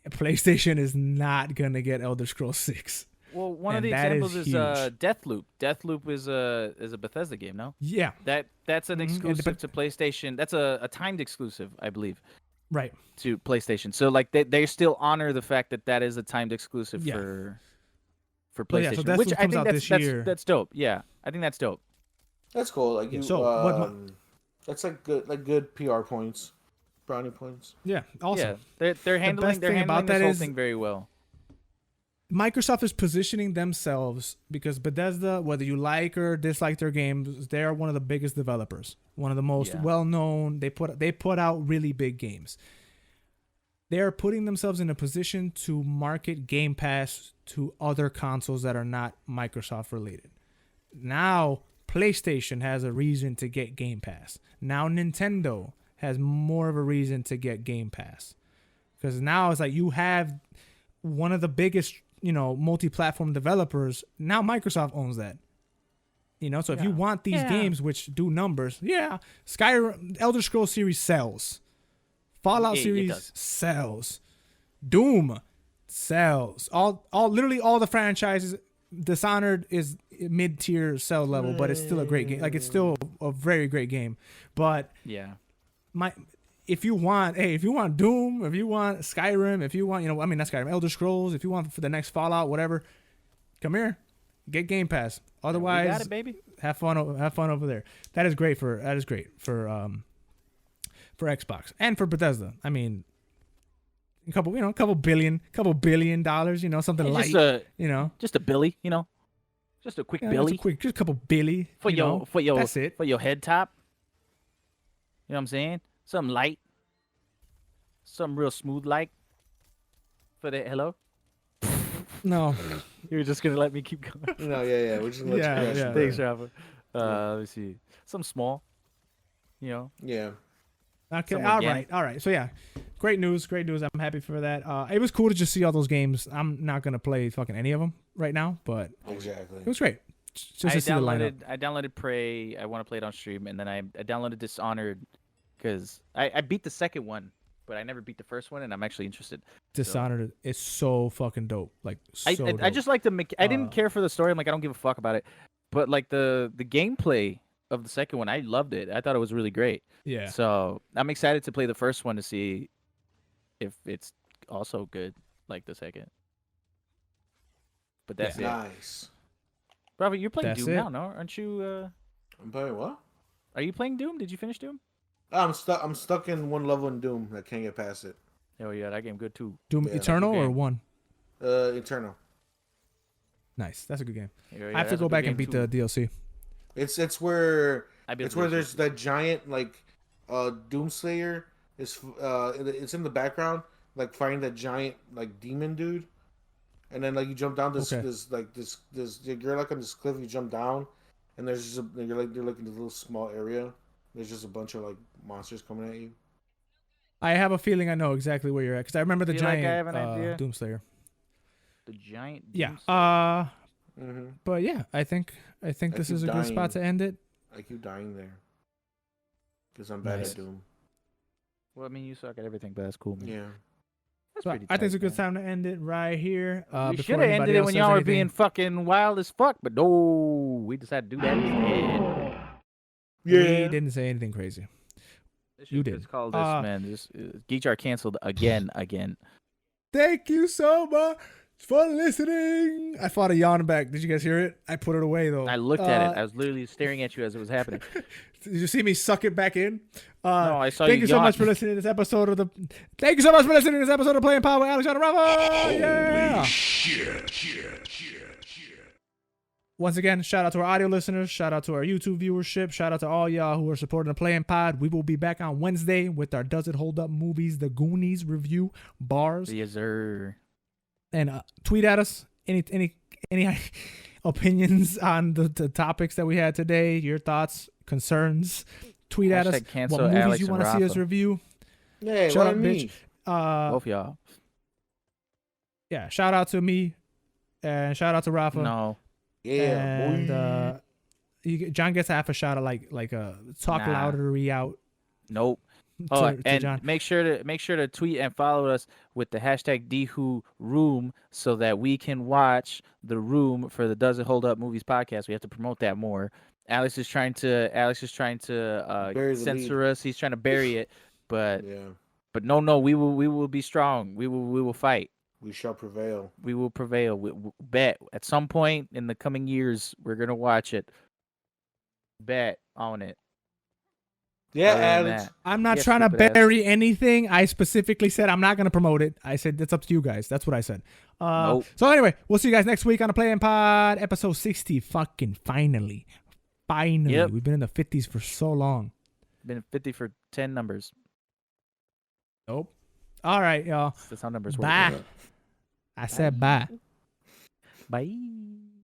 PlayStation is not going to get Elder Scrolls 6. Well, one of the examples is Deathloop. Deathloop is a Bethesda game, no? Yeah. That's an exclusive to PlayStation. That's a timed exclusive, I believe. Right. To PlayStation. So like they still honor the fact that is a timed exclusive for PlayStation. So which I think that's dope. Yeah. I think that's dope. That's cool. Like that's like good PR points. Brownie points. Yeah, awesome. Yeah, they're handling this whole thing very well. Microsoft is positioning themselves because Bethesda, whether you like or dislike their games, they're one of the biggest developers, one of the most well-known. They put out really big games. They are putting themselves in a position to market Game Pass to other consoles that are not Microsoft related. Now, PlayStation has a reason to get Game Pass. Now, Nintendo has more of a reason to get Game Pass. Because now it's like you have one of the biggest, multi-platform developers. Now Microsoft owns that. So if you want these games which do numbers, Skyrim, Elder Scrolls series sells. Fallout series sells. Doom sells. Literally all the franchises. Dishonored is mid-tier sell level, but it's still a great game. Like, it's still a very great game. But if you want Doom, if you want Skyrim, if you want, not Skyrim, Elder Scrolls, if you want for the next Fallout, whatever, come here, get Game Pass. Otherwise, got it, baby. Have fun over there. That is great for Xbox and for Bethesda. I mean, a couple billion dollars, something light, just a billy, just a quick billy, just a couple billy for your that's it. For your head top. You know what I'm saying? Something light, something real smooth, like for the hello. No, you're just gonna let me keep going. No, yeah, we're just gonna let you Thanks, Rafa. Let me see, something small. Yeah. Okay. All right. So great news. I'm happy for that. It was cool to just see all those games. I'm not gonna play fucking any of them right now, but exactly, it was great. Just to see the lineup. I downloaded Prey. I want to play it on stream, and then I downloaded Dishonored because I beat the second one, but I never beat the first one, and I'm actually interested. Dishonored is so fucking dope. Like, dope. I just like the I didn't care for the story. I'm like, I don't give a fuck about it, but like the gameplay of the second one, I loved it. I thought it was really great. Yeah. So I'm excited to play the first one to see if it's also good like the second. But that's it. Nice. Bravo, you're playing That's Doom it. now, no? Aren't you? I'm playing what? Are you playing Doom? Did you finish Doom? I'm stuck in one level in Doom. I can't get past it. Oh yeah, that game good too. Doom Eternal or 1? Eternal. Nice. That's a good game. Yeah, I have to go back and beat the DLC. It's where there's that giant Doomslayer it's in the background, like fighting that giant demon dude, and then you jump down this you're like on this cliff, you jump down, and there's just you're in this little small area. There's just a bunch of monsters coming at you. I have a feeling I know exactly where you're at because I remember the giant I have an idea? Doomslayer. The giant. Yeah. But yeah, I think this is a good spot to end it. I keep dying there because I'm bad at Doom. Well, I mean, you suck at everything, but that's cool, man. Yeah. So I think it's a good time to end it right here. We should have ended it when y'all were being fucking wild as fuck, but no, we decided to do that instead. We didn't say anything crazy. You did. It's called this, man. Geekjar canceled again. Thank you so much for listening. I fought a yawn back. Did you guys hear it? I put it away though. I looked at it. I was literally staring at you as it was happening. Did you see me suck it back in? No, I saw you. Thank you so much for listening to this episode of Playing Power with Alex and Rafa. Yeah. Shit. once again, shout out to our audio listeners. Shout out to our YouTube viewership. Shout out to all y'all who are supporting the Playing Pod. We will be back on Wednesday with our Does It Hold Up movies, The Goonies review, bars. Yes, sir. And tweet at us any opinions on the topics that we had today, your thoughts, concerns. Tweet at us what movies Alex you want to see us review. Yeah, Shut up, bitch. Both y'all. Yeah, shout out to me and shout out to Rafa. No. Yeah, and John gets half a shout out, like a talk loudery out. Nope. And John. make sure to tweet and follow us with the hashtag DWhoRoom so that we can watch The Room for the Does It Hold Up Movies podcast. We have to promote that more. Alex is trying to censor us. He's trying to bury it, but no, we will be strong. We will fight. We shall prevail. We will prevail. We bet at some point in the coming years we're gonna watch it. Bet on it. Yeah, Alex. I'm not trying to bury anything. I specifically said I'm not going to promote it. I said it's up to you guys. That's what I said. Nope. So anyway, we'll see you guys next week on the Playing Pod, episode 60. Fucking finally. Yep. We've been in the 50s for so long. Been 50 for 10 numbers. Nope. All right, y'all. That's how numbers work. Bye. I said bye. Bye.